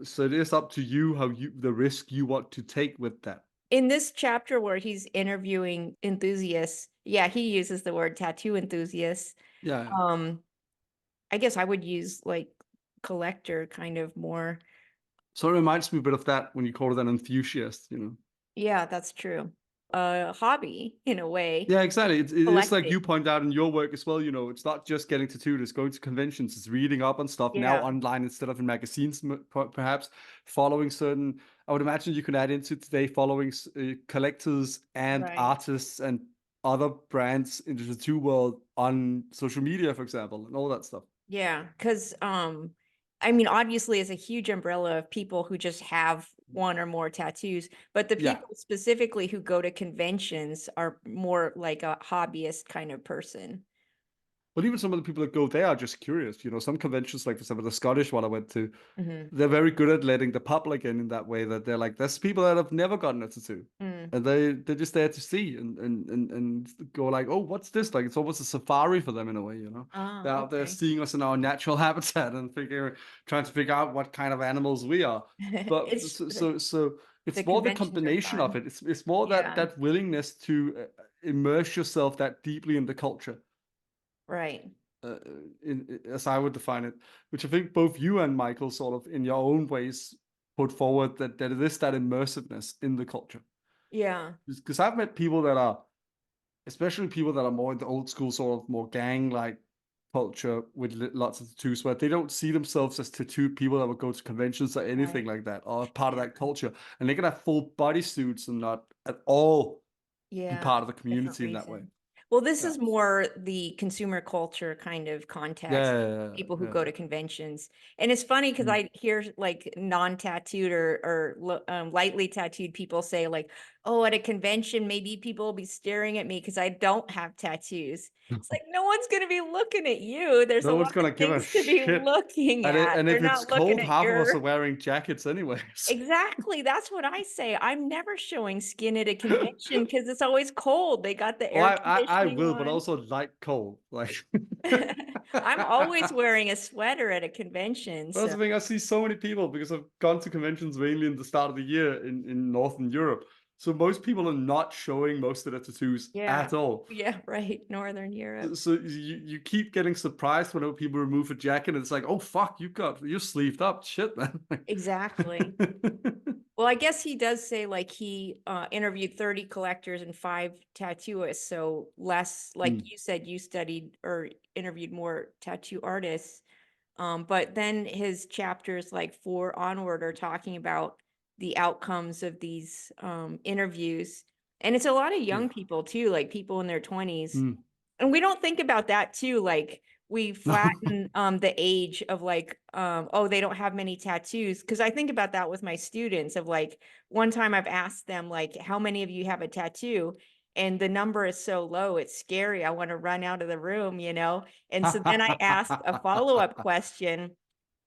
So it is up to you how the risk you want to take with that. In this chapter where he's interviewing enthusiasts, yeah, he uses the word tattoo enthusiasts. Yeah. Yeah. Um I guess I would use like collector kind of more. So it reminds me a bit of that when you call it an enthusiast. Yeah, that's true. Hobby in a way, Yeah, exactly. It is like collecting. you point out in your work as well. It's not just getting tattooed, it's going to conventions, it's reading up on stuff now Yeah, online instead of in magazines, perhaps following certain. I would imagine you can add into today following collectors and right. artists and other brands in the tattoo world on social media, for example, and all that stuff. Yeah, because I mean, obviously, it's a huge umbrella of people who just have one or more tattoos, but the Yeah. people specifically who go to conventions are more like a hobbyist kind of person. But even some of the people that go there are just curious. Some conventions, like for example, the Scottish one I went to, Hmm. they're very good at letting the public in that way, that they're like, there's people that have never gotten a tattoo. Mm. And they're just there to see and go like, oh, what's this? Like it's almost a safari for them in a way. Ah, They're out there okay. seeing us in our natural habitat and trying to figure out what kind of animals we are. But It's so the it's more the conventions are combination of fun. it. It's more that Yeah, that willingness to immerse yourself that deeply in the culture, right. uh, as I would define it, which I think both you and Michael sort of in your own ways put forward, that it is that immersiveness in the culture. Yeah, Because I've met people that are, especially people that are more in the old school sort of more gang like culture with lots of tattoos, where they don't see themselves as tattooed people that would go to conventions or anything right. like that, or part of Yeah, that culture, and they can have full body suits and not at all be yeah, part of the different community in that way. reason. Well, this Yeah. is more the consumer culture kind of Yeah. context, Yeah. people who Yeah. go to conventions. And it's funny because Mm. I hear like non-tattooed or lightly tattooed people say like, oh, at a convention, maybe people will be staring at me because I don't have tattoos. It's like, no one's going to be looking at you. There's a No lot one's of gonna give a things to be shit. looking And at. and They're if it's not looking cold, at half of us are your. wearing jackets anyways. Exactly. That's what I say. I'm never showing skin at a convention because it's always cold. They got the Well, air I conditioning will, but on. also light cold. Like I'm always wearing a sweater at a convention. that's So the thing. I see so many people because I've gone to conventions mainly in the start of the year in Northern Europe. So most people are not showing most of their tattoos Yeah. at all. Yeah, right. Northern Europe. So you keep getting surprised whenever people remove a jacket. And it's like, oh fuck, you're sleeved up, shit, man. Exactly. Well, I guess he does say like he interviewed 30 collectors and 5 tattooists. So less, like Mm, you said, you studied or interviewed more tattoo artists. But then his chapters like 4 onward are talking about the outcomes of these interviews. And it's a lot of yeah. young people too, like people in their 20s. Mm. And we don't think about that too. Like we No. flatten the age of like, oh, they don't have many tattoos. Cause I think about that with my students of like, one time I've asked them like, how many of you have a tattoo? And the number is so low, it's scary. I want to run out of the room, you know? And so then I ask a follow-up question.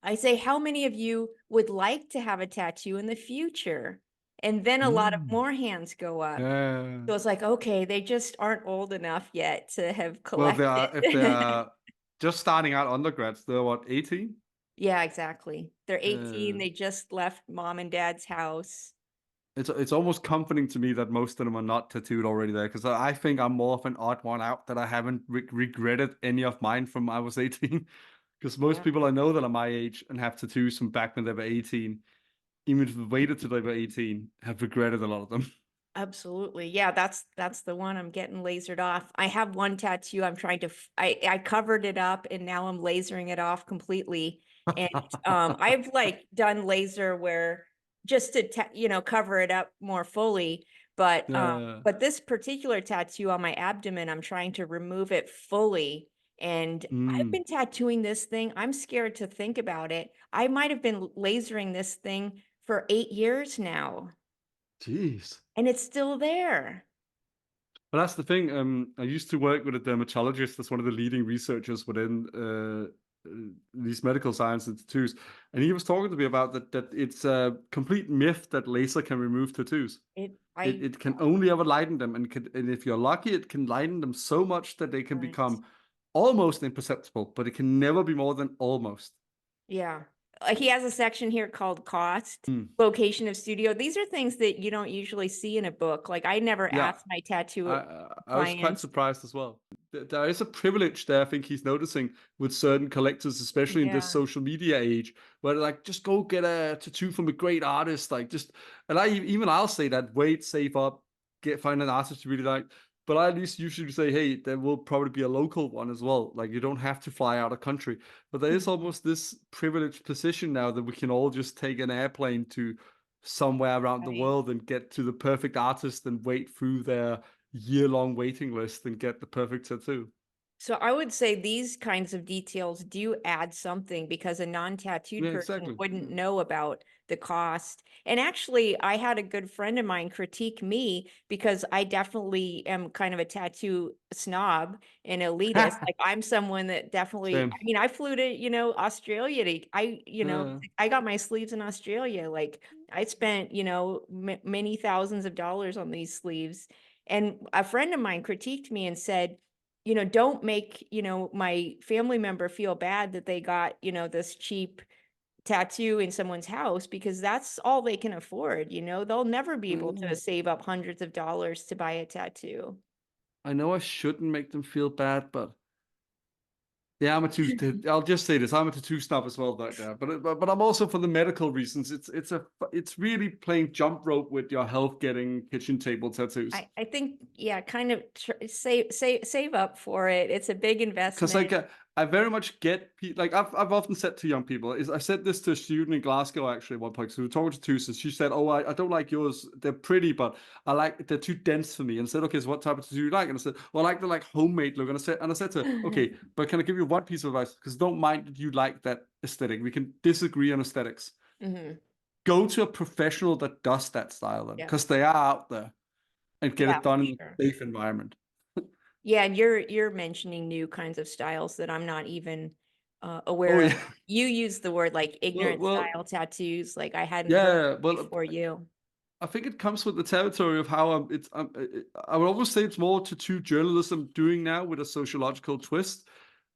I say, how many of you would like to have a tattoo in the future? And then a lot of Mm. more hands go up. Yeah. So it's like, okay, they just aren't old enough yet to have Well, collected. if they are just starting out undergrads, they're what, 18? Yeah, exactly. They're 18. Uh, They just left mom and dad's house. it's almost comforting to me that most of them are not tattooed already there, because I think I'm more of an odd one out that I haven't regretted any of mine from I was 18. Because most Yeah, people I know that are my age and have tattoos from back when they were 18, even if they waited till they were 18, have regretted a lot of them. absolutely. Yeah, that's the one I'm getting lasered off. I have one tattoo I'm trying to I covered it up and now I'm lasering it off completely. And I've like done laser where just to cover it up more fully, Yeah. but this particular tattoo on my abdomen, I'm trying to remove it fully. And I've Mm. been tattooing this thing. I'm scared to think about it. I might have been lasering this thing for 8 years now, Jeez. and it's still there. But that's the thing. I used to work with a dermatologist that's one of the leading researchers within these medical science institutes, and he was talking to me about that it's a complete myth that laser can remove tattoos. It It I it can only ever lighten them, and if you're lucky, it can lighten them so much that they can Right. become almost imperceptible, but it can never be more than almost. Yeah. He has a section here called cost, Hmm. location of studio. These are things that you don't usually see in a book. Like I never Yeah, asked my tattoo I was quite clients. surprised as well. There is a privilege there, I think he's noticing with certain collectors, especially in this Yeah. social media age, where they're like, just go get a tattoo from a great artist. Like just, and I'll say that, wait, save up, find an artist you really like. But I at least usually say, hey, there will probably be a local one as well. Like you don't have to fly out of country. But there is Mhm. almost this privileged position now that we can all just take an airplane to somewhere around the Right. world and get to the perfect artist and wait through their year-long waiting list and get the perfect tattoo. So I would say these kinds of details do add something because a Yeah, non-tattooed person exactly. wouldn't Yeah. know about the cost. And actually, I had a good friend of mine critique me because I definitely am kind of a tattoo snob and elitist. Like I'm someone that definitely, Same. I mean, I flew to, Australia Yeah. I got my sleeves in Australia. Like I spent, many thousands of dollars on these sleeves. And a friend of mine critiqued me and said, don't make, my family member feel bad that they got, this cheap tattoo in someone's house because that's all they can afford, they'll never be able to Mm. save up hundreds of dollars to buy a tattoo. I know I shouldn't make them feel bad, but yeah, I'll just say this: I'm a tattoo snob as well, like that. But I'm also for the medical reasons. It's really playing jump rope with your health, getting kitchen table tattoos. I think, yeah, kind of save up for it. It's a big Because investment. like I very much get like I've often said to young people is I said this to a student in Glasgow actually at one point. So we were talking to Tusa. She said, "Oh, I don't like yours. They're pretty, but they're too dense for me." And I said, "Okay, so what type of tattoo do you like?" And I said, "Well, I like the like homemade look." And I said to her, "Okay, but can I give you one piece of advice? Because don't mind that you like that aesthetic. We can disagree on aesthetics. Hmm. Go to a professional that does that style then, Yeah. because they are out there and get Yeah, it done for in sure. a safe environment." Yeah, and you're mentioning new kinds of styles that I'm not even Oh aware of. yeah. You use the word like ignorant Well, style tattoos, like I hadn't heard yeah. Well, before you. I think it comes with the territory of how I would almost say it's more tattoo journalism doing now with a sociological twist.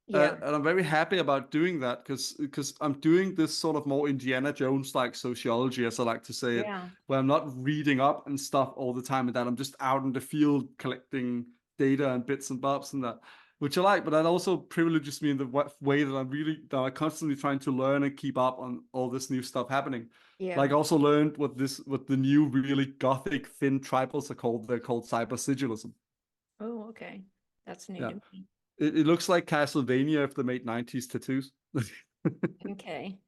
Yeah. And I'm very happy about doing that because I'm doing this sort of more Indiana Jones like sociology, as I like to say it, Yeah. where I'm not reading up and stuff all the time, and that I'm just out in the field collecting data and bits and bobs and that, which I like. But that also privileges me in the way that I'm constantly trying to learn and keep up on all this new stuff happening. Yeah. Like I also learned what the new really gothic thin tribals are called. They're called cyber sigilism. Oh, okay. That's new Yeah. to me. It looks like Castlevania if they made 90s tattoos. Okay.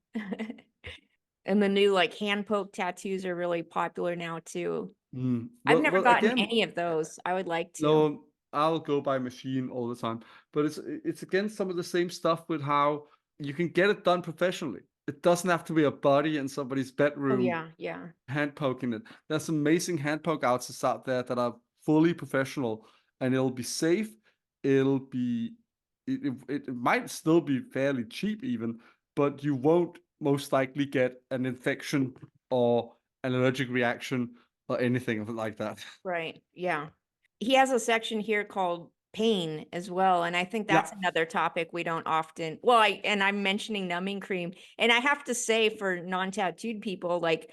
And the new like hand poke tattoos are really popular now too. I've never Well, gotten again, any of those. I would like to. no, I'll go by machine all the time. But it's again some of the same stuff with how you can get it done professionally. It doesn't have to be a body in somebody's Oh bedroom yeah, yeah. hand poking it. There's amazing hand poke artists out there that are fully professional, and it'll be safe. It'll be it might still be fairly cheap even, but you won't most likely get an infection or an allergic reaction or anything like that. Right. Yeah. He has a section here called pain as well. And I think Yeah. that's another topic we don't often, well, I'm mentioning numbing cream. And I have to say for non-tattooed people, like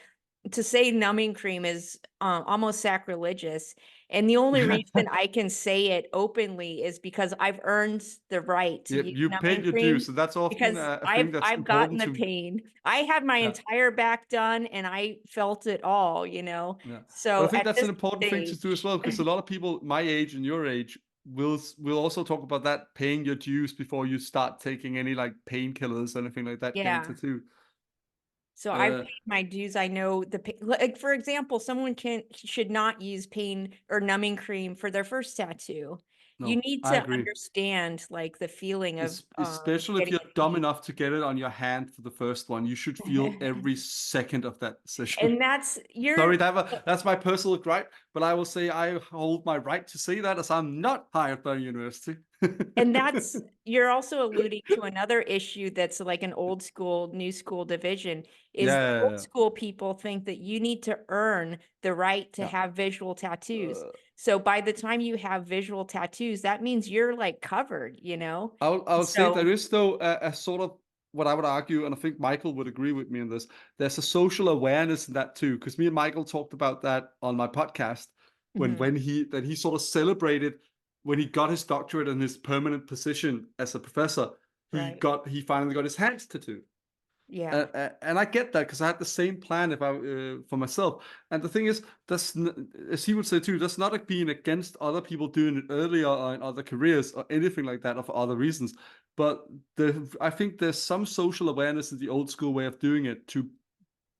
to say numbing cream is almost sacrilegious. And the only reason I can say it openly is because I've earned the right to use You paid numbing your cream dues, so that's often because a thing that's I've gotten important the to. pain. I had my Yeah. entire back done and I felt it all, you know. Yeah, but I So think at that's an this important thing to do as stage, well, because a lot of people my age and your age will also talk about that paying your dues before you start taking any like painkillers or anything like that getting yeah. tattooed. So I've Uh, paid my dues. I know like for example, someone should not use pain or numbing cream for their first tattoo. You no, need I to agree. understand like the feeling of Especially if getting you're in dumb pain. enough to get it on your hand for the first one, you should feel every second of that session. And that's Sorry, you're that's my personal gripe, but I will say I hold my right to say that as I'm not hired by a university. and that's you're also alluding to another issue that's like an old school, new school division is the old Yeah, school people think that you need to earn the right to yeah. have visual tattoos. Uh, So by the time you have visual tattoos, that means you're like covered, you know? I'll say there So is though a sort of what I would argue, and I think Michael would agree with me on this. There's a social awareness in that too, because me and Michael talked about that on my podcast mhm, when he sort of celebrated when he got his doctorate and his permanent position as a professor. right. He finally got his hands tattooed. Yeah. And I get that because I had the same plan if I for myself. And the thing is, as he would say too, that's not like being against other people doing it earlier or in other careers or anything like that or for other reasons. But I think there's some social awareness in the old school way of doing it to,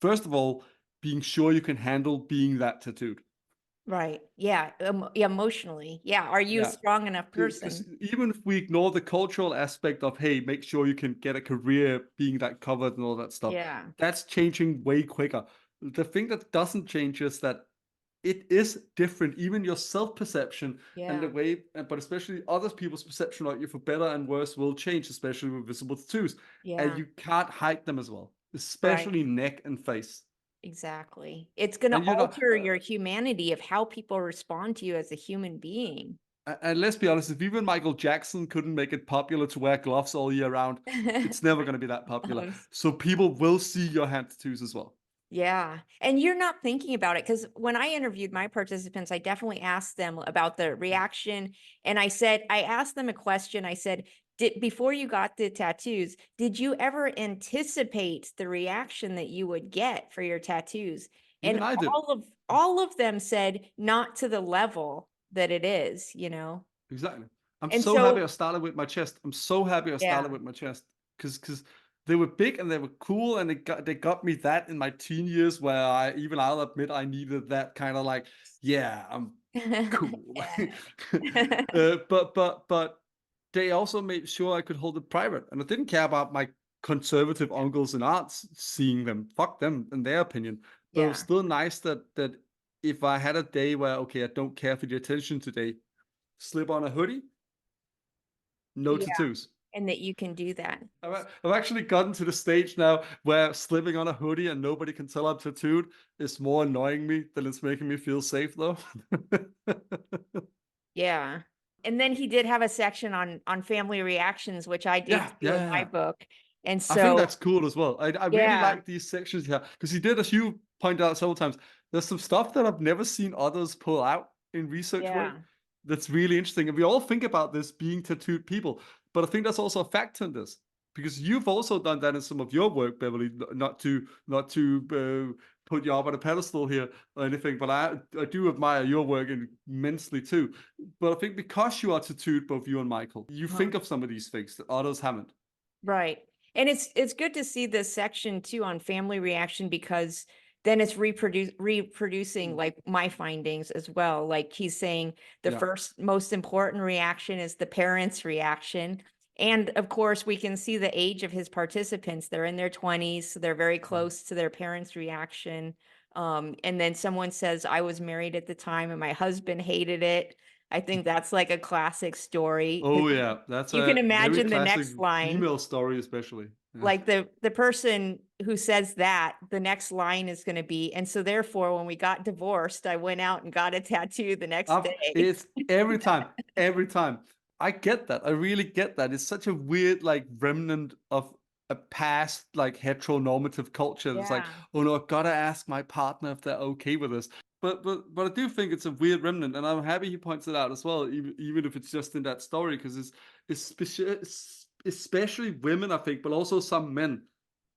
first of all, being sure you can handle being that tattooed. Right. Yeah. Yeah, emotionally. Yeah. Are you a Yeah. strong enough Because person? even if we ignore the cultural aspect of, hey, make sure you can get a career being that covered and all that stuff, Yeah. that's changing way quicker. The thing that doesn't change is that it is different, even your self-perception and the Yeah. way, but especially other people's perception of you for better and worse will change, especially with visible tattoos. And Yeah. you can't hide them as well, Right. especially neck and face. Exactly. It's going to And you're not, alter your humanity of how people respond to you as a human being. and let's be honest, if even Michael Jackson couldn't make it popular to wear gloves all year round, it's never going to be that popular. Um, So people will see your hand tattoos as well. yeah. And you're not thinking about it because when I interviewed my participants, I definitely asked them about the reaction. And I asked them a question. I said, before you got the tattoos, did you ever anticipate the reaction that you would get for your tattoos? And Even I did. all of them said, not to the level that it is, you know? Exactly. I'm And so happy I so, started with my chest. I'm so happy I started yeah. with my chest because they were big and they were cool and they got me that in my teen years where I'll admit I needed that kind of like, yeah, I'm cool. But they also made sure I could hold it private, and I didn't care about my conservative uncles and aunts seeing them. Fuck them and their opinion. But it was Yeah. still nice that if I had a day where okay, I don't care for the attention today, slip on a hoodie, no Yeah. tattoos. And that you can do that. I've actually gotten to the stage now where slipping on a hoodie and nobody can tell I'm tattooed is more annoying me than it's making me feel safe, though. Yeah. And then he did have a section on family reactions, which I did too in my book. And I think so, that's cool as well. I really yeah, like these sections here because he did, as you pointed out several times, there's some stuff that I've never seen others pull out in research work yeah, that's really interesting. And we all think about this being tattooed people, but I think that's also a factor in this because you've also done that in some of your work, Beverly. Not to put you up on a pedestal here or anything, but I do admire your work immensely too. But I think because you are tattooed, both you and Michael, you uh-huh, think of some of these things that others haven't. right. And it's good to see this section too on family reaction, because then it's reproducing like my findings as well. Like he's saying the Yeah. first most important reaction is the parents' reaction. And of course, we can see the age of his participants. They're in their 20s, so they're very close to their parents' reaction. And then someone says, I was married at the time and my husband hated it. I think that's like a classic story, Oh because yeah, that's you can a very imagine the classic next line, female story, especially. Yeah. like the person who says that, the next line is going to be, and so therefore when we got divorced, I went out and got a tattoo the next day. It's every time, every time. I get that. I really get that. It's such a weird, like, remnant of a past, like, heteronormative culture. It's like, Yeah. oh no, I've got to ask my partner if they're okay with this. But I do think it's a weird remnant, and I'm happy he points it out as well, even if it's just in that story, because especially women, I think, but also some men.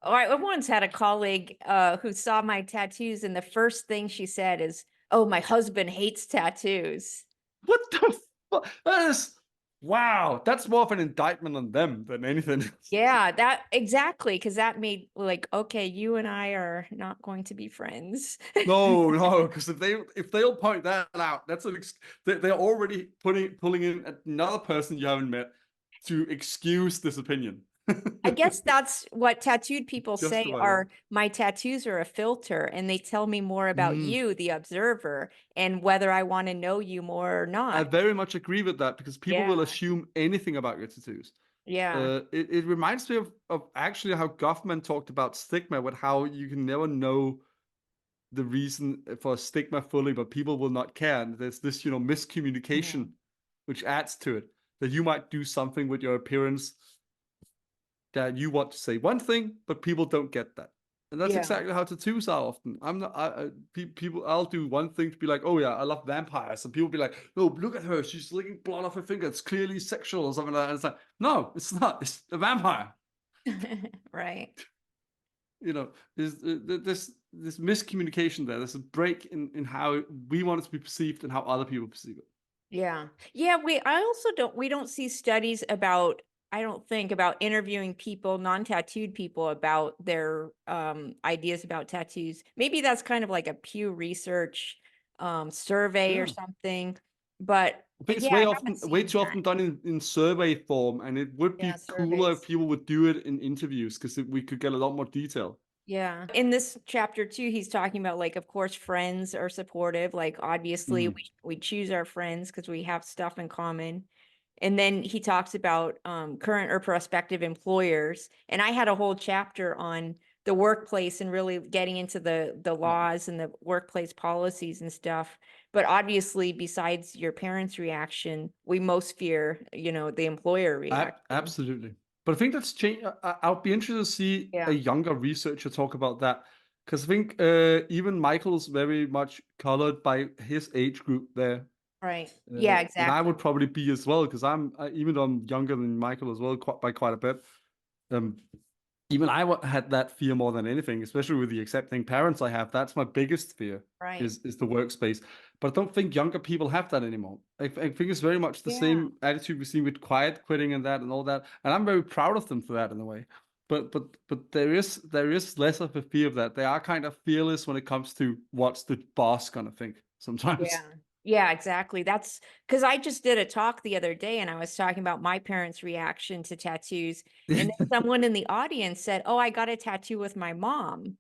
Oh, I once had a colleague who saw my tattoos, and the first thing she said is, "Oh, my husband hates tattoos." What the fuck? That is, wow. That's more of an indictment on them than anything else. Yeah, that exactly, because that made like, okay, you and I are not going to be friends. No, no, because if they'll point that out, that's they're already pulling in another person you haven't met to excuse this opinion. I guess that's what tattooed people say Justify that. are, my tattoos are a filter, and they tell me more about Mm. you, the observer, and whether I want to know you more or I not. very much agree with that because people Yeah. will assume anything about your tattoos. Yeah. It reminds me of actually how Goffman talked about stigma, with how you can never know the reason for stigma fully, but people will not care. And there's this, miscommunication, Mhm. which adds to it, that you might do something with your appearance that you want to say one thing, but people don't get that. And that's Yeah. exactly how tattoos are often. I'm not, people, I'll do one thing to be like, oh yeah, I love vampires. And people be like, no, look at her. She's licking blood off her finger. It's clearly sexual or something like that. And it's like, no, it's not. It's a vampire. Right. There's this miscommunication there. There's a break in how we want it to be perceived and how other people perceive it. Yeah. Yeah, we don't see studies about, I don't think, about interviewing people, non-tattooed people, about their ideas about tattoos. Maybe that's kind of like a Pew Research survey or Yeah. something. But I think it's yeah, I haven't way seen too that. often done in survey form, and it would Yeah, be cooler if surveys. people would do it in interviews because we could get a lot more detail. Yeah. In this chapter too, he's talking about, like, of course, friends are supportive. Like, obviously, Mm. we choose our friends because we have stuff in common. And then he talks about current or prospective employers. And I had a whole chapter on the workplace and really getting into the Yeah. laws and the workplace policies and stuff. But obviously, besides your parents' reaction, we most fear, the employer reaction. Absolutely. But I think that's changed. I'll be interested to see a Yeah. younger researcher talk about that, because I think even Michael's very much colored by his age group there. Right. Yeah, And I exactly. would probably be as well, because even though I'm younger than Michael as well, by quite a bit. Um, Even had that fear more than anything, especially with the accepting parents I have. That's my biggest fear, Right. is the workspace. But I don't think younger people have that anymore. I think it's very much the Yeah. same attitude we see with quiet quitting and that and all that. And I'm very proud of them for that in a way. But there is less of a fear of that. They are kind of fearless when it comes to what's the boss gonna think sometimes. Yeah. Yeah, exactly. That's because I just did a talk the other day and I was talking about my parents' reaction to tattoos. And then someone in the audience said, "Oh, I got a tattoo with my mom."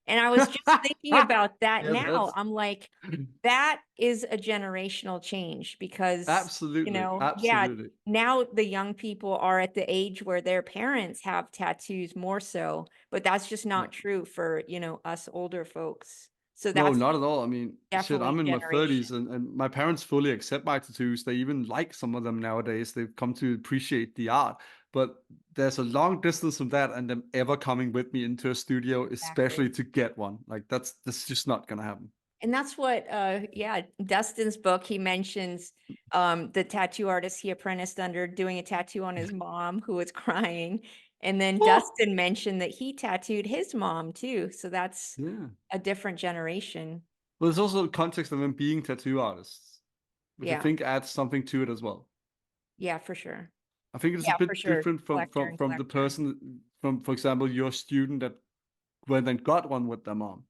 And I was just thinking about that Yeah, now. that's I'm like, that is a generational change because, absolutely, yeah, absolutely. now the young people are at the age where their parents have tattoos more so, but that's just Yeah. not true for, us older folks. So No, that's not at all. I mean, shit, definitely I'm in my 30s generation. and my parents fully accept my tattoos. They even like some of them nowadays. They've come to appreciate the art. But there's a long distance from that and them ever coming with me into a studio, especially Exactly. to get one. Like that's just not gonna happen. And that's what, yeah, Dustin's book, he mentions the tattoo artist he apprenticed under doing a tattoo on his mom who was crying. And then Oh! Dustin mentioned that he tattooed his mom too. So that's Yeah. a different generation. Well, there's also the context of them being tattoo artists, which I Yeah. think adds something to it as well. Yeah, for sure. I think it's a Yeah, for bit sure. different from Collector from and from the collector. person from, for example, your student that went and got one with their mom.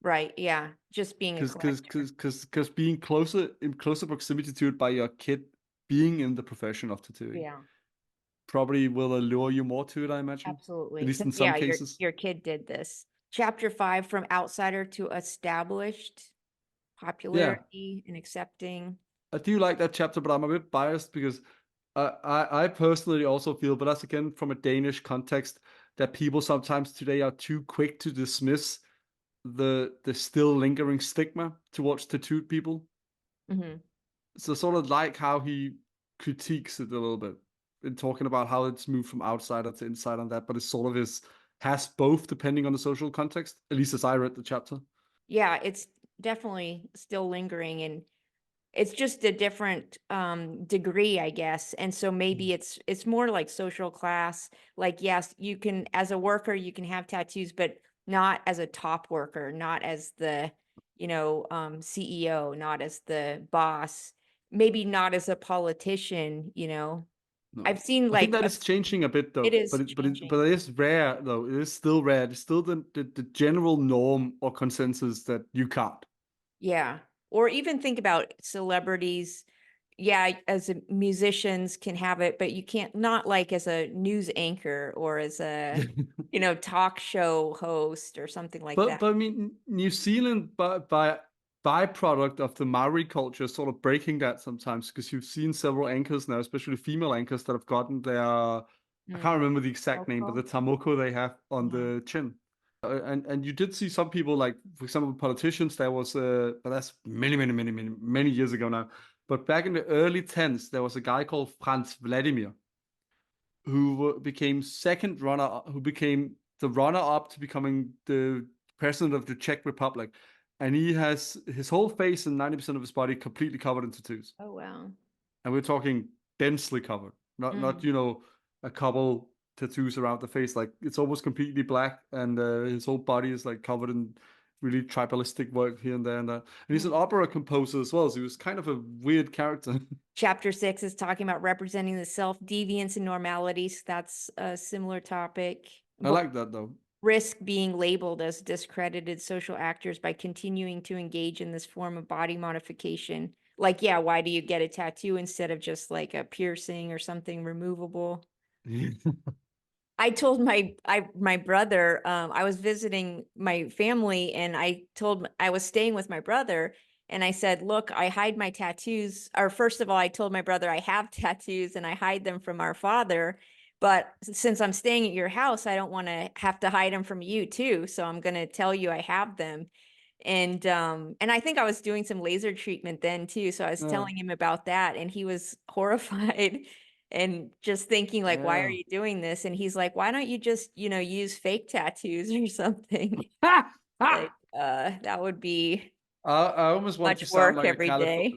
Right. Yeah. Just being a collector. Because being closer in closer proximity to it by your kid being in the profession of tattooing Yeah, probably will allure you more to it, I imagine. At absolutely. least in 'Cause, some yeah, cases. your kid did this. Chapter 5, from outsider to established, Yeah, popularity and accepting. I do like that chapter, but I'm a bit biased because I personally also feel, but that's again from a Danish context, that people sometimes today are too quick to dismiss the still lingering stigma towards tattooed people. Mhm. So sort of like how he critiques it a little bit in talking about how it's moved from outsider to inside on that, but it sort of is has both depending on the social context, at least as I read the chapter. Yeah, it's definitely still lingering, and it's just a different degree, I guess. And so maybe it's more like social class. Like, yes, you can, as a worker, you can have tattoos, but not as a top worker, not as the, CEO, not as the boss, maybe not as a politician, No. I've seen I think like that is changing a bit it though, is but changing. it is rare though. It is still rare. It's still the general norm or consensus that you can't. Yeah. Or even think about celebrities. Yeah, as musicians can have it, but you can't, not like as a news anchor or as a, talk show host or something like that. But I mean, New Zealand by byproduct of the Maori culture, sort of breaking that sometimes because you've seen several anchors now, especially female anchors that have gotten their I can't Mm. remember the exact name, but Local. the tamoko they have on Mhm. the chin. And you did see some people like, for example, politicians. There was but that's many years ago now. But back in the early tens, there was a guy called Franz Vladimir who became who became the runner up to becoming the president of the Czech Republic. And he has his whole face and 90% of his body completely covered in tattoos. Oh, wow. And we're talking densely covered, not Mm. a couple tattoos around the face. Like it's almost completely black, and his whole body is like covered in really tribalistic work here and there and that. And he's an Mm. opera composer as well, so he was kind of a weird character. Chapter 6 is talking about representing the self, deviance, and normality. So that's a similar topic. I like that though. Risk being labeled as discredited social actors by continuing to engage in this form of body modification. Like, yeah, why do you get a tattoo instead of just like a piercing or something removable? I told my brother, I was visiting my family, and I was staying with my brother, and I said, look, I hide my tattoos. Or first of all, I told my brother I have tattoos and I hide them from our father. But since I'm staying at your house, I don't want to have to hide them from you too. So I'm gonna tell you I have them. And I think I was doing some laser treatment then too. So I was Yeah, telling him about that, and he was horrified and just thinking like, why are yeah. you doing this? And he's like, why don't you just, use fake tattoos or something? Like, that would be I almost wanted to much sound work like a every day.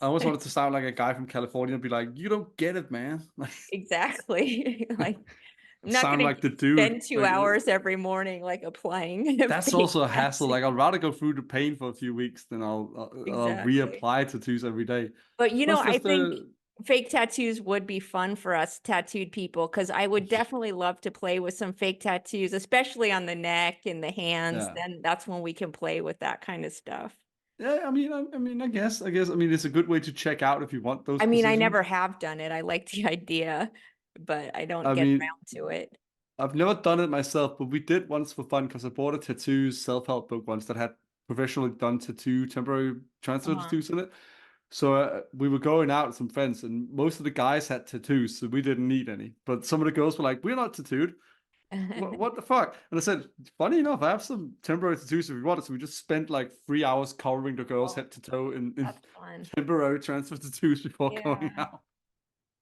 I almost wanted to sound like a guy from California and be like, "You don't get it, man." Exactly. Like, I'm not Sound gonna like the dude. spend two Like hours every morning like applying a that's fake also a hassle. tattoo. Like I'd rather go through the pain for a few weeks than I'll Exactly. reapply tattoos every day. But Plus, I there's think the fake tattoos would be fun for us tattooed people, because I would definitely love to play with some fake tattoos, especially on the neck and the hands. yeah. Then that's when we can play with that kind of stuff. Yeah, I mean, I mean, it's a good way to check out if you want those I mean, I never positions. have done it. I like the idea, but I don't I get mean, around to it. I've never done it myself, but we did once for fun because I bought a tattoo self-help book once that had professionally done temporary transfer Uh-huh. tattoos in it. So we were going out with some friends, and most of the guys had tattoos, so we didn't need any. But some of the girls were like, "We're not tattooed." What the fuck? And I said, funny enough, I have some temporary tattoos if we wanted. So we just spent like 3 hours covering the girl's Oh, head to toe in that's fun. temporary transfer tattoos before Yeah. going out.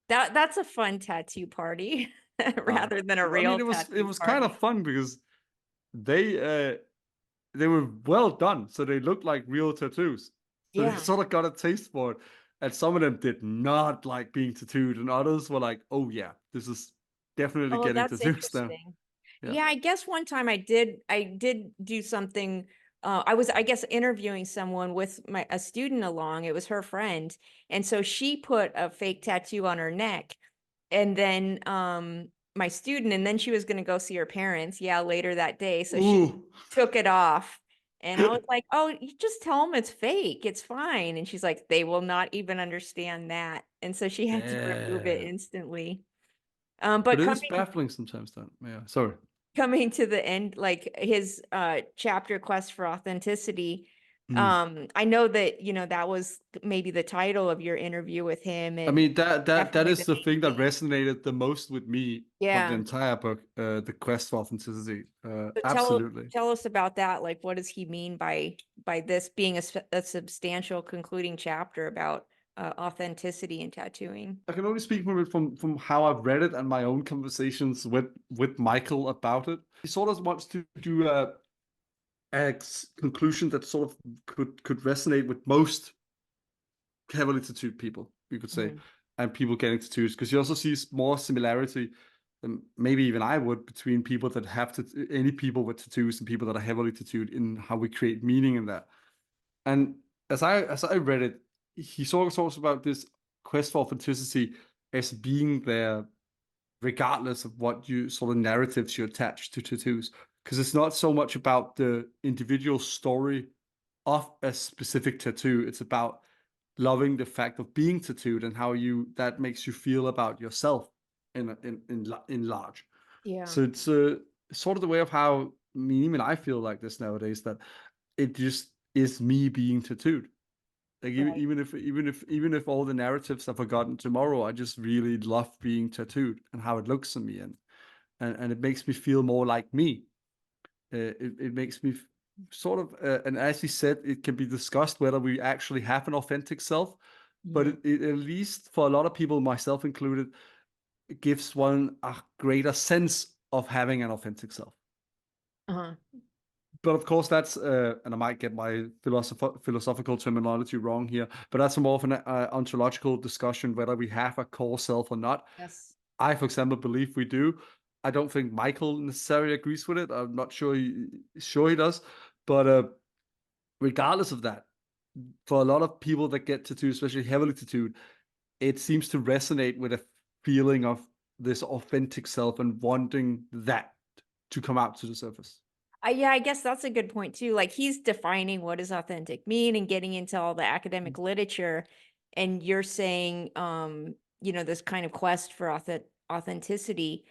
That's a fun tattoo party rather than a I mean, real it tattoo was kind party. of fun because they they were well done, so they looked like real tattoos. So they Yeah. sort of got a taste for it. And some of them did not like being tattooed, and others were like, "Oh yeah, this is definitely Oh, getting that's tattoos now." interesting. Yeah. Yeah, I guess one time I did do something. I was, I guess, interviewing someone with a student along. It was her friend, and so she put a fake tattoo on her neck, and then my student, and then she was going to go see her parents. Yeah, later that day, so she Ooh. took it off, and I was like, "Oh, you just tell them it's fake. It's fine." And she's like, "They will not even understand that," and so she had to remove it Damn. instantly. But But it is coming baffling sometimes, then. Yeah. Sorry. coming to the end, like his chapter quest for authenticity. Mm. I know that, that was maybe the title of your interview with him, I and mean, that definitely is the the main thing that theme. resonated the most with me from the Yeah. entire book, the quest for authenticity. So Absolutely. tell us about that. Like, what does he mean by this being a substantial concluding chapter about authenticity in tattooing? I can only speak from it from how I've read it and my own conversations with Michael about it. He sort of wants to do a conclusion that sort of could resonate with most heavily tattooed people, you could say, Mhm. and people getting tattoos, because he also sees more similarity than maybe even I would between people that have any people with tattoos and people that are heavily tattooed in how we create meaning in that. And as I read it, he sort of talks about this quest for authenticity as being there regardless of what you sort of narratives you attach to tattoos. Because it's not so much about the individual story of a specific tattoo. It's about loving the fact of being tattooed and how you that makes you feel about yourself in large. Yeah. So it's sort of the way of how even I feel like this nowadays, that it just is me being tattooed. Like Right. even if all the narratives are forgotten tomorrow, I just really love being tattooed and how it looks on me, and it makes me feel more like me. It makes me sort of, and as he said, it can be discussed whether we actually have an authentic self, but Yeah. it at least for a lot of people, myself included, it gives one a greater sense of having an authentic self. Uh-huh. But of course, that's and I might get my philosophical terminology wrong here, but that's more of an ontological discussion whether we have a core self or not. Yes. I, for example, believe we do. I don't think Michael necessarily agrees with it. I'm not sure he does, but regardless of that, for a lot of people that get tattooed, especially heavily tattooed, it seems to resonate with a feeling of this authentic self and wanting that to come out to the surface. Yeah, I guess that's a good point too. Like he's defining what does authentic mean and getting into all the academic literature. And you're saying, this kind of quest for authenticity.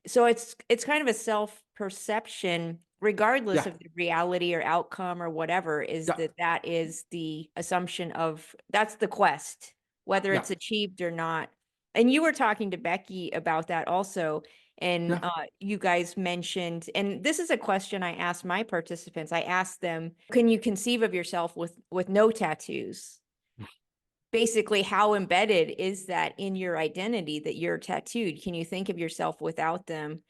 So it's kind of a self-perception, regardless Yeah, of the reality or outcome or whatever, is yeah, that is the assumption of that's the quest, whether yeah, it's achieved or not. And you were talking to Becky about that also. And yeah. you guys mentioned, and this is a question I asked my participants. I asked them, can you conceive of yourself with no tattoos? Basically, how embedded is that in your identity that you're tattooed? Can you think of yourself without them?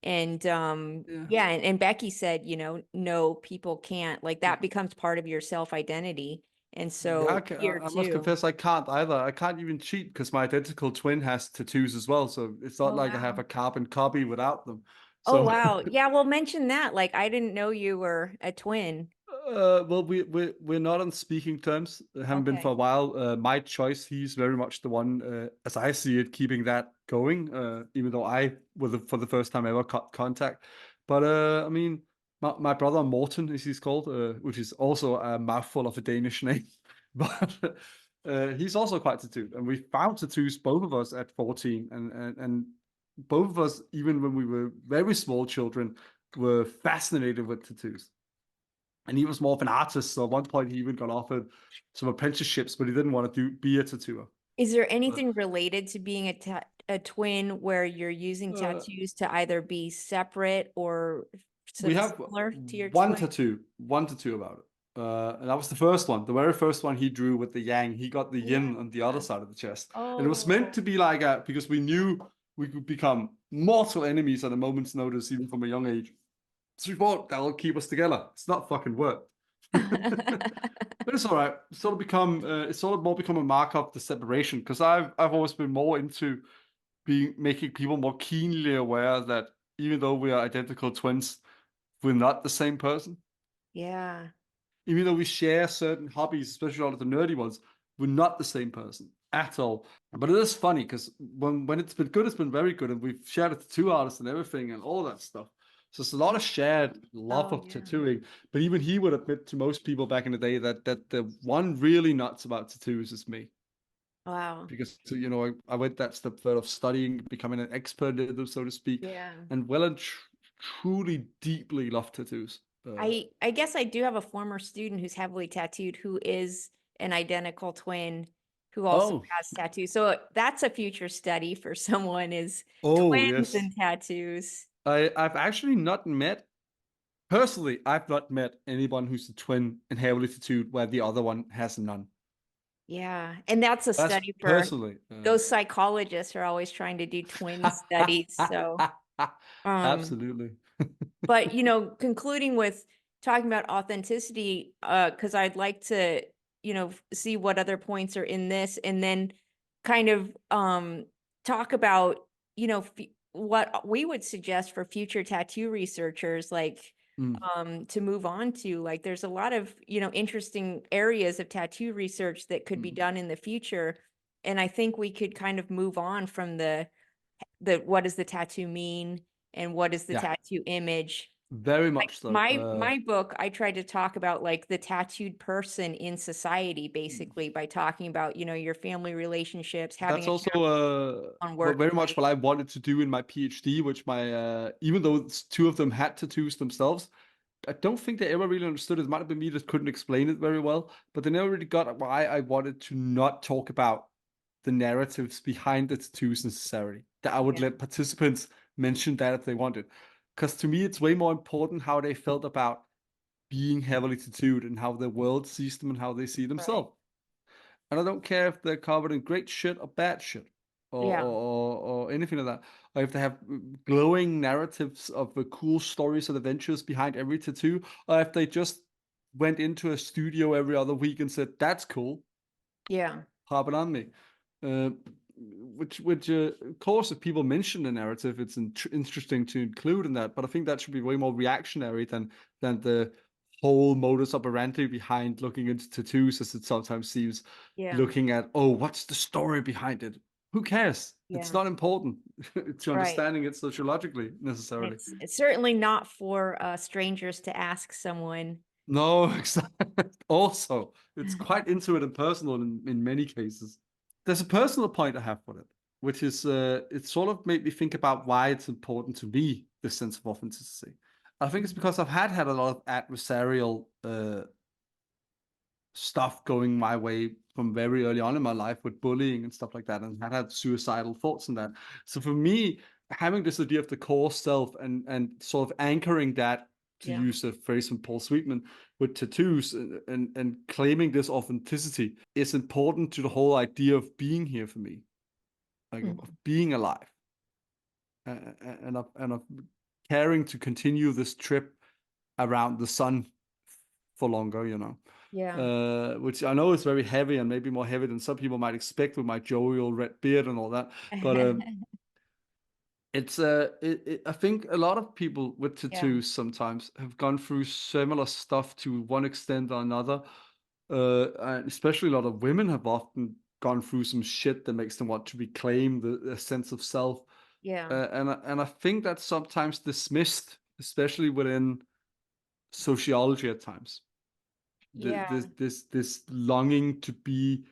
And Yeah. yeah, and Becky said, no, people can't. Like that becomes part of your self-identity. And Yeah, so here I must too. confess I can't either. I can't even cheat because my identical twin has tattoos as well. So it's not Oh like I have wow. a carbon copy without them. Oh So wow. Yeah, well mention that. Like I didn't know you were a twin. well, we're not on speaking terms. Haven't been for Okay. a while. My choice. He's very much the one, as I see it, keeping that going. Even though I, for the first time ever, cut contact. But I mean, my brother Morten, as he's called, which is also a mouthful of a Danish name, but he's also quite tattooed, and we found tattoos both of us at 14, and both of us, even when we were very small children, were fascinated with tattoos. And he was more of an artist. So at one point, he even got offered some apprenticeships, but he didn't want to be a tattooer. Is there But anything related to being a twin where you're using tattoos to either be separate or We have similar to your one twin? tattoo about it. And that was the first one, the very first one he drew with the yang. He got the Yeah. yin on the other side of the chest. And it was meant Oh. to be like because we knew we could become mortal enemies at a moment's notice, even from a young age. So we thought that'll keep us together. It's not fucking worked. But it's all right. It's sort of more become a mark of the separation, because I've always been more into making people more keenly aware that even though we are identical twins, we're not the same person. Yeah. Even though we share certain hobbies, especially all of the nerdy ones, we're not the same person at all. But it is funny because when it's been good, it's been very good, and we've shared it to two artists and everything and all that stuff. So it's a lot of shared love Oh, of yeah. tattooing. But even he would admit to most people back in the day that the one really nuts about tattoos is me. Wow. Because I went that step further of studying, becoming an expert in them, so to speak, Yeah. and well and truly deeply love tattoos. I guess I do have a former student who's heavily tattooed who is an identical twin who also Oh, has tattoos. So that's a future study for someone is oh twins yes. and tattoos. I've actually not met personally. I've not met anyone who's a twin and heavily tattooed where the other one has none. Yeah. And that's a That's study for personally. those psychologists are always trying to do twin studies. So, um, Absolutely. but concluding with talking about authenticity, because I'd like to, see what other points are in this, and then kind of talk about, what we would suggest for future tattoo researchers, like Mm, to move on to. Like there's a lot of, interesting areas of tattoo research that could be mm. done in the future. And I think we could kind of move on from the what does the tattoo mean and what is the Yeah, tattoo image. very Like much so. my book, I tried to talk about like the tattooed person in society, basically by talking about, your family relationships, having That's a also on very much workplace. what I wanted to do in my PhD, which my even though two of them had tattoos themselves, I don't think they ever really understood it. It might have been me that couldn't explain it very well, but they never really got why I wanted to not talk about the narratives behind the tattoos necessarily. That I would Yeah, let participants mention that if they wanted. Because to me, it's way more important how they felt about being heavily tattooed and how the world sees them and how they see right. themselves. And I don't care if they're covered in great shit or bad shit Yeah, or anything like that. Or if they have glowing narratives of the cool stories and adventures behind every tattoo, or if they just went into a studio every other week and said, "That's cool, yeah, pop it on me." Uh, which of course, if people mention the narrative, it's interesting to include in that. But I think that should be way more reactionary than the whole modus operandi behind looking into tattoos, as it sometimes seems. yeah, Looking at, oh, what's the story behind it? Who cares? It's yeah, not important to right. understanding it sociologically And necessarily. it's certainly not for strangers to ask someone. No, exactly. Also, it's quite intimate and personal in many cases. There's a personal point I have with it, which is it sort of made me think about why it's important to me, this sense of authenticity. I think it's Mhm. because I've had a lot of adversarial stuff going my way from very early on in my life with bullying and stuff like that, and had suicidal thoughts and that. So for me, having this idea of the core self and sort of anchoring that, to Yeah. use a phrase from Paul Sweetman, with tattoos and claiming this authenticity is important to the whole idea of being here for me, like of Mhm. being alive, and of caring to continue this trip around the sun for longer, Yeah. which I know is very heavy and maybe more heavy than some people might expect with my jovial red beard and all that. But I think a lot of people with Yeah. tattoos sometimes have gone through similar stuff to one extent or another. And especially a lot of women have often gone through some shit that makes them want to reclaim the sense of self. Yeah. And I think that's sometimes dismissed, especially within sociology at times. Yeah. This longing to be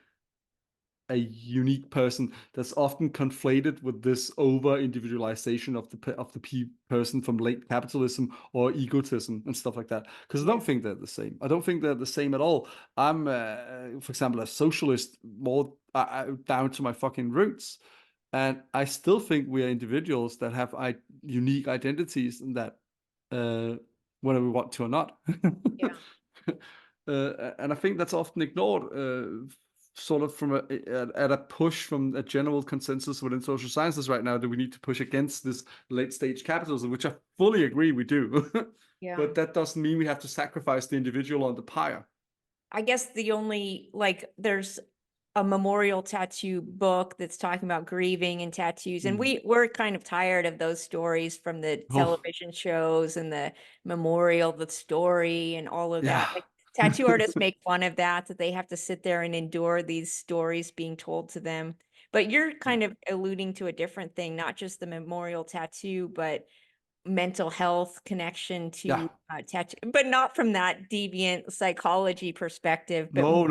a unique person that's often conflated with this over individualization of the person from late capitalism or egotism and stuff like that, because I Yeah. don't think they're the same. I don't think they're the same at all. I'm for example a socialist more down to my fucking roots, And I still think we are individuals that have unique identities, and that whether we want to or not. Yeah. And I think that's often ignored, sort of from at a push from a general consensus within social sciences right now, that we need to push against this late stage capitalism, which I fully agree we do. Yeah. But that doesn't mean we have to sacrifice the individual on the pyre. I guess the only, like, there's a memorial tattoo book that's talking about grieving and tattoos. And we're kind of tired of those stories from the Oh, television shows and the memorial, the story and all of that. yeah. Like, tattoo artists make fun of that they have to sit there and endure these stories being told to them. But you're kind of alluding to a different thing, not just the memorial tattoo, but mental health connection Yeah. to tattoo, but not from that deviant psychology perspective, but No.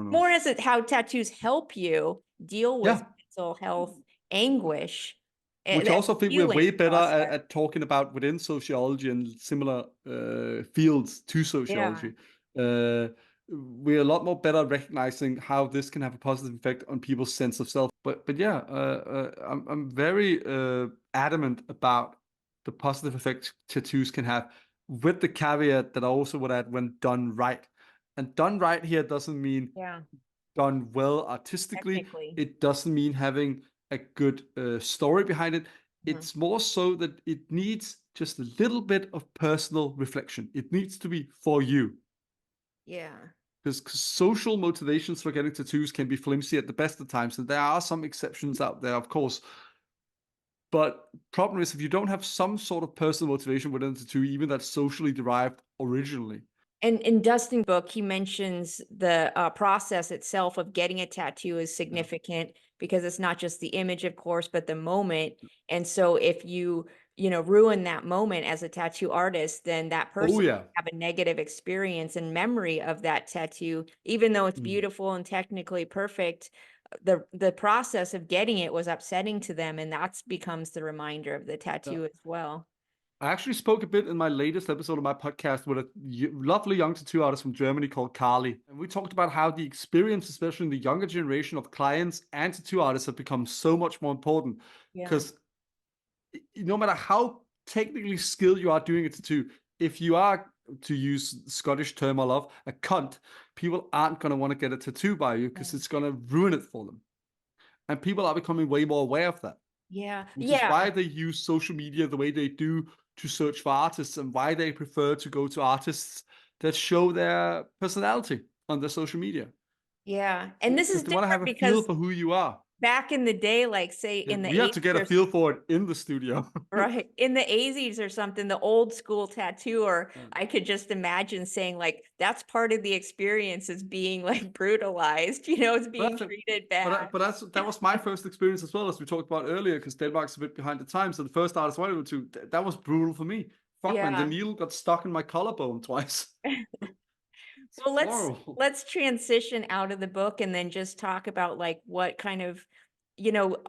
more as how tattoos help you deal with Yeah. mental health anguish. Which I That also think we're healing way better process. at talking about within sociology and similar fields to Yeah. sociology. We're a lot more better at recognizing how this can have a positive effect on people's sense of self. But yeah, I'm very adamant about the positive effect tattoos can have, with the caveat that I also would add, when done right. And done right here doesn't mean Yeah. done well artistically. Technically. It doesn't mean having a good story behind it. Mhm. It's more so that it needs just a little bit of personal reflection. It needs to be for you. Yeah. Because social motivations for getting tattoos can be flimsy at the best of times, and there are some exceptions out there, of course. But problem is, if you don't have some sort of personal motivation within the tattoo, even that's socially derived originally. And in Dustin's book, he mentions the process itself of getting a tattoo is Yeah. significant because it's not just the image, of course, but the moment. And so if you ruin that moment as a tattoo artist, then that Oh person yeah. have a negative experience and memory of that tattoo, even though it's Mm. beautiful and technically perfect. The process of getting it was upsetting to them, and that's becomes the reminder of the Yeah. tattoo as well. I actually spoke a bit in my latest episode of my podcast with a lovely young tattoo artist from Germany called Carly. And we talked about how the experience, especially in the younger generation of clients and tattoo artists, have become so much more important. Yeah. Because no matter how technically skilled you are doing a tattoo, if you are, to use Scottish term I love, a cunt, people aren't going to want to get a tattoo by you because it's going to ruin it for them. And people are becoming way more aware of that, Yeah. which is Yeah. why they use social media the way they do to search for artists, and why they prefer to go to artists that show their personality on their social media. Yeah. And this is Because they want to have different a feel because for who you are. back in the day, like say Yeah, in the we have to 80s get a or feel for it in the studio. right, in the 80s or something, the old school tattooer, I could just imagine saying like, that's part of the experience is being like brutalized, it's being But treated bad. that was my first experience as well, as we talked about earlier, because Denmark's a bit behind the times. So the first artist I went to, that was brutal for me. Fuck man, the Yeah. needle got stuck in my collarbone twice. It's Well, horrible. let's transition out of the book and then just talk about like what kind of,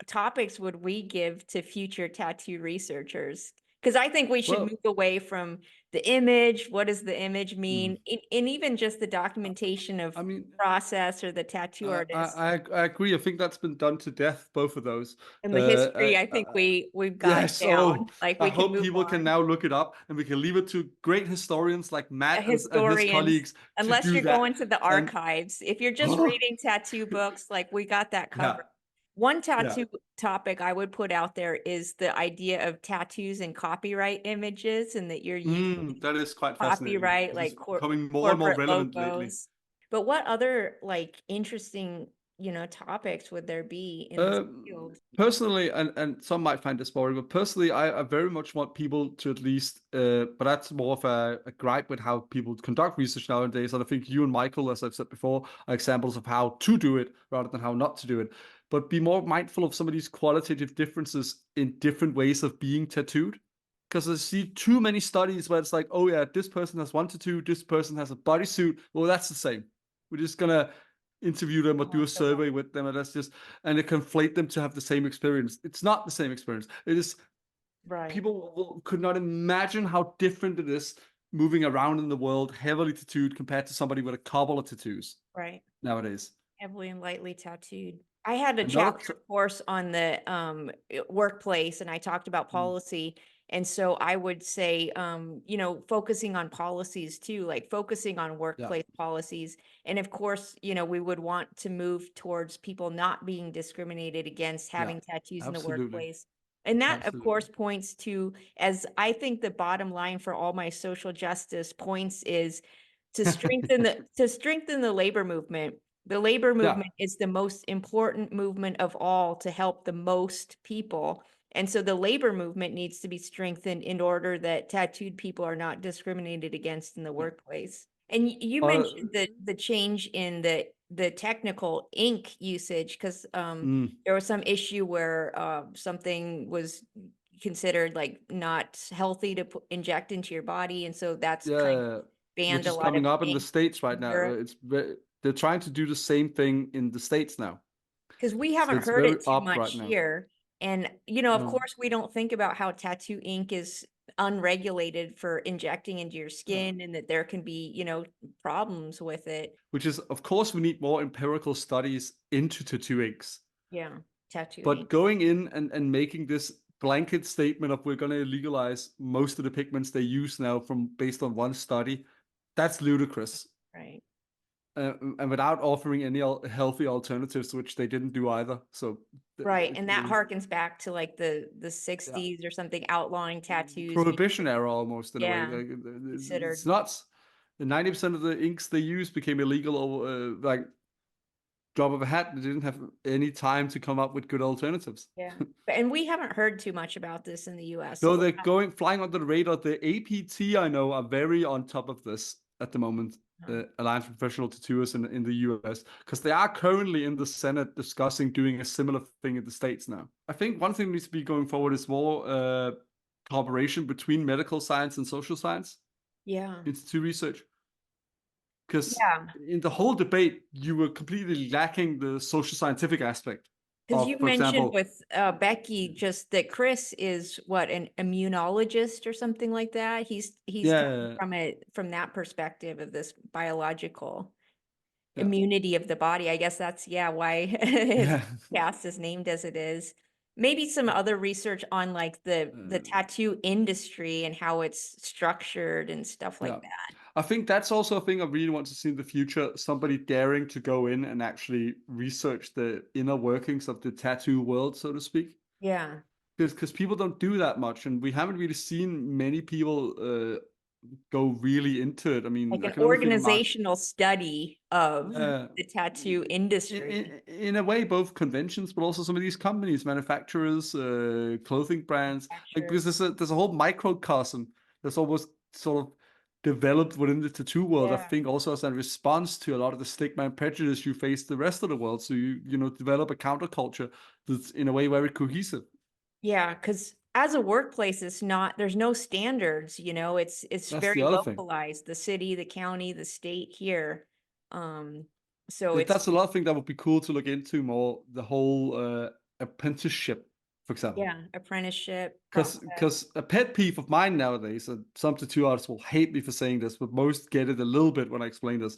topics would we give to future tattoo researchers? Because I think we should Well, move away from the image. What does the image mm, mean? And even just the documentation of I mean, process or the tattoo artist I agree. I think that's been done to death, both of those. and the Uh, history. I think we've got yes. down. Oh, Like I we can hope move people can on. now look it up, and we can leave it to great historians like Matt and his Historians, colleagues to unless do you're that. going to the And archives. If you're just reading tattoo books, like we got that yeah, covered. One yeah. tattoo topic I would put out there is the idea of tattoos and copyright images, and that you're using That is quite fascinating. copyright, It is like becoming more and more corporate relevant lately. logos. But what other like interesting, topics would there be in this Um, field? Personally, and some might find this boring, but personally, I very much want people to at least, but that's more of a gripe with how people conduct research nowadays. And I think you and Michael, as I've said before, are examples of how to do it rather than how not to do it. But be more mindful of some of these qualitative differences in different ways of being tattooed. Because I see too many studies where it's like, oh yeah, this person has one tattoo, this person has a bodysuit. Well, that's the same. We're just gonna interview them or do a survey with them, and that's just, and they conflate them to have the same experience. It's not the same experience. It is, Right, could not imagine how different it is moving around in the world heavily tattooed compared to somebody with a couple of tattoos right. nowadays. Heavily and lightly tattooed. I had a Another, chapter course on the workplace, and I talked about policy. And so I would say, focusing on policies too, like focusing on yeah, workplace policies. And of course, we would want to move towards people not being discriminated against yeah, having tattoos in the absolutely, workplace. And that, of absolutely. course, points to, as I think the bottom line for all my social justice points is to strengthen the labor movement. The labor Yeah, movement is the most important movement of all to help the most people. And so the labor movement needs to be strengthened in order that tattooed people are not discriminated against in the yeah. workplace. And you But mentioned the change in the technical ink usage, because mm, there was some issue where something was considered like not healthy to inject into your body, and so that's kind of yeah, banned which a is lot of coming up in the ink States right in now. Europe. They're trying to do the same thing in the States now. Because we So haven't it's heard very it too up right much now. here. And, of No, course, we don't think about how tattoo ink is unregulated for injecting into your no. skin, and that there can be, problems with it. Which is, of course, we need more empirical studies into tattoo inks. Yeah, tattoo But ink, going in and making this blanket statement of we're going to legalize most of the pigments they use now from based on one study, that's ludicrous. right? And without offering any healthy alternatives, which they didn't do either. So, Right. And that harkens back to like the yeah, 60s or something, outlawing tattoos being, prohibition era almost in a way. yeah, Like, it's considered. nuts. The 90% of the inks they use became illegal, like drop of a hat. They didn't have any time to come up with good alternatives. Yeah. And we haven't heard too much about this in the US. So No, we're they're not, flying under the radar. The APT, I know, are very on top of this at the moment. Alliance for Professional Tattooers in the US, because they are currently in the Senate discussing doing a similar thing in the States now. I think one thing needs to be going forward is more cooperation between medical science and social science yeah. into research. Because Yeah. in the whole debate, you were completely lacking the social scientific aspect Because you of, for mentioned example, with Becky just that Chris is what, an immunologist or something like that. He's coming yeah, from that perspective of this biological yeah, immunity of the body. I guess that's, yeah, why his yeah. cast is named as it is. Maybe some other research on like the Uh, tattoo industry and how it's structured and stuff Yeah. like that. I think that's also a thing I really want to see in the future. Somebody daring to go in and actually research the inner workings of the tattoo world, so to speak. Yeah. Because people don't do that much, and we haven't really seen many people go really into it. I Like mean, I an can only think of Mark. organizational study of Uh, the tattoo in, industry. in a way, both conventions, but also some of these companies, manufacturers, clothing brands, like because Manufacturers. there's a whole microcosm that's almost sort of developed within the tattoo world. I Yeah. think also as a response to a lot of the stigma and prejudice you face the rest of the world. So you develop a counterculture that's in a way very cohesive. Yeah, because as a workplace, there's no standards, it's That's the very other thing. localized, the city, the county, the state here. So it's, That's a lot of thing that would be cool to look into more. The whole apprenticeship, for example. yeah, apprenticeship process. Because a pet peeve of mine nowadays, and some tattoo artists will hate me for saying this, but most get it a little bit when I explain this.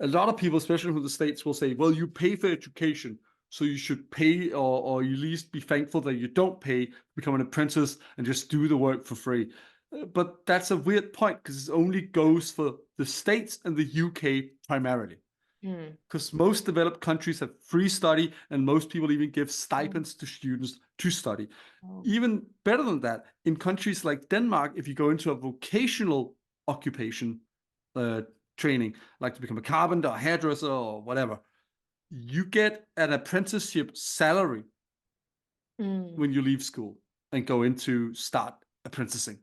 A lot of people, especially from the States, will say, well, you pay for education, so you should pay, or you at least be thankful that you don't pay, become an apprentice, and just do the work for free. But that's a weird point because it only goes for the States and the UK primarily. Mm, Because most developed countries have free study, and most people even give mm, stipends to students to study. oh, Even better than that, in countries like Denmark, if you go into a vocational occupation uh, training, like to become a carpenter, a hairdresser, or whatever, you get an apprenticeship salary mm. when you leave school and go into start apprenticing.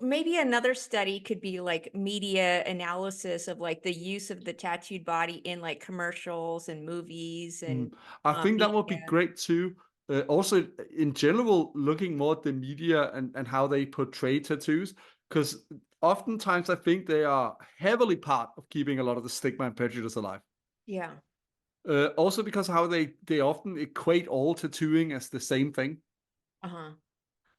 Maybe another study could be like media analysis of like the use of the tattooed body in like commercials and movies and I think that would be media. great too. Also, in general, looking more at the media and how they portray tattoos, because oftentimes I think they are heavily part of keeping a lot of the stigma and prejudice alive. Yeah. Also, because how they often equate all tattooing as the same thing. Uh-huh.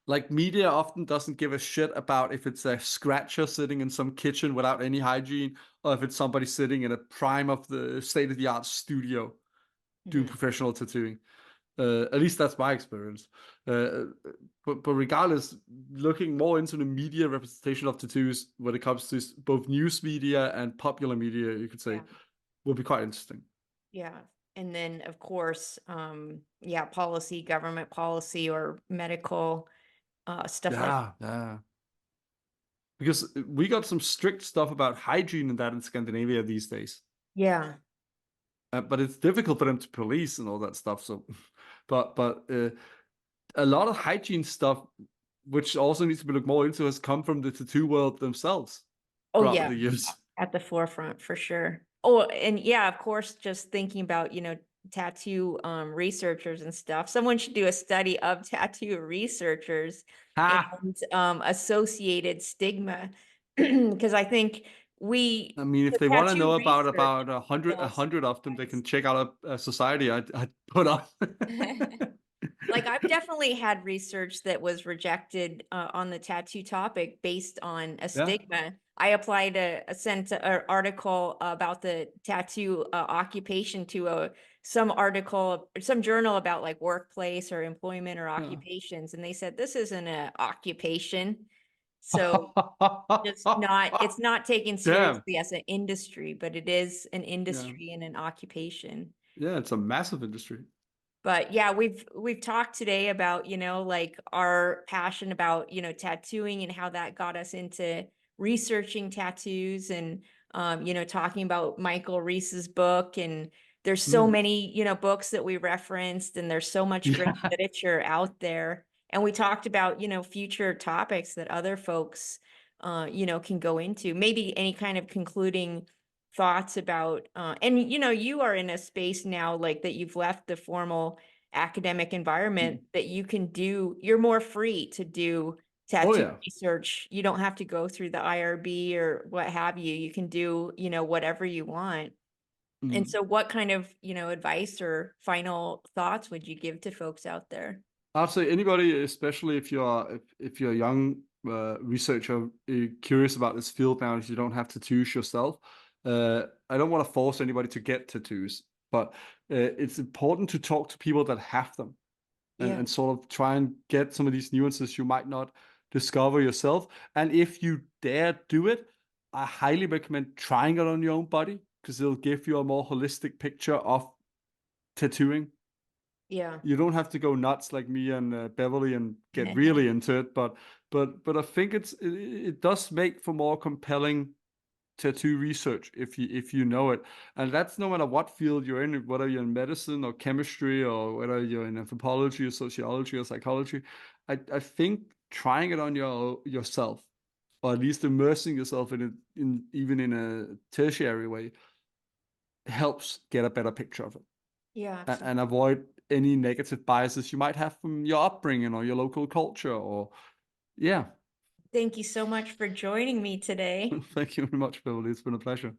Like media often doesn't give a shit about if it's a scratcher sitting in some kitchen without any hygiene, or if it's somebody sitting in a prime of the state of the art studio. doing Mhm. professional tattooing. At least that's my experience. But regardless, looking more into the media representation of tattoos when it comes to both news media and popular media, you could say, Yeah. will be quite interesting. Yeah. And then of course, yeah, policy, government policy or medical stuff like Yeah. Because we got some strict stuff about hygiene and that in Scandinavia these days. yeah. But it's difficult for them to police and all that stuff. So, but a lot of hygiene stuff, which also needs to be looked more into, has come from the tattoo world themselves Oh throughout yeah, the years. at the forefront for sure. Oh, and yeah, of course, just thinking about, tattoo researchers and stuff. Someone should do a study of tattoo researchers Ha! and associated stigma. Because I think I mean, if the they want to know tattoo research about a feels hundred of them, they can check out a society I'd put up. like I've definitely had research that was rejected on the tattoo topic based on a Yeah. stigma. I applied sent an article about the tattoo occupation to some journal about like workplace or employment or Yeah. occupations, and they said this isn't an occupation, so it's not taken Damn. seriously as an industry, but it is an Yeah. industry and an occupation. Yeah, it's a massive industry. But yeah, we've talked today about, like our passion about, tattooing and how that got us into researching tattoos and talking about Michael Rees's book. And there's so Mm. many, books that we referenced, and there's so much great Yeah. literature out there. And we talked about, future topics that other folks can go into. Maybe any kind of concluding thoughts about and you are in a space now like that, you've left the formal academic environment that you're more free to do Oh tattoo yeah. research. You don't have to go through the IRB or what have you. You can do whatever you want. And Mm. so what kind of advice or final thoughts would you give to folks out there? I'd say anybody, especially if you're a young researcher curious about this field now, if you don't have tattoos yourself, I don't want to force anybody to get tattoos, but it's important to talk to people that have them Yeah. and sort of try and get some of these nuances you might not discover yourself. And if you dare do it, I highly recommend trying it on your own body because it'll give you a more holistic picture of tattooing. Yeah. You don't have to go nuts like me and Beverly and get really into it, but I think it does make for more compelling tattoo research if you know it, and that's no matter what field you're in, whether you're in medicine or chemistry or whether you're in anthropology or sociology or psychology. I think trying it on yourself, or at least immersing yourself in it, even in a tertiary way, helps get a better picture of it Yeah, and absolutely. avoid any negative biases you might have from your upbringing or your local culture or yeah. Thank you so much for joining me today. Thank you very much, Beverly. It's been a pleasure.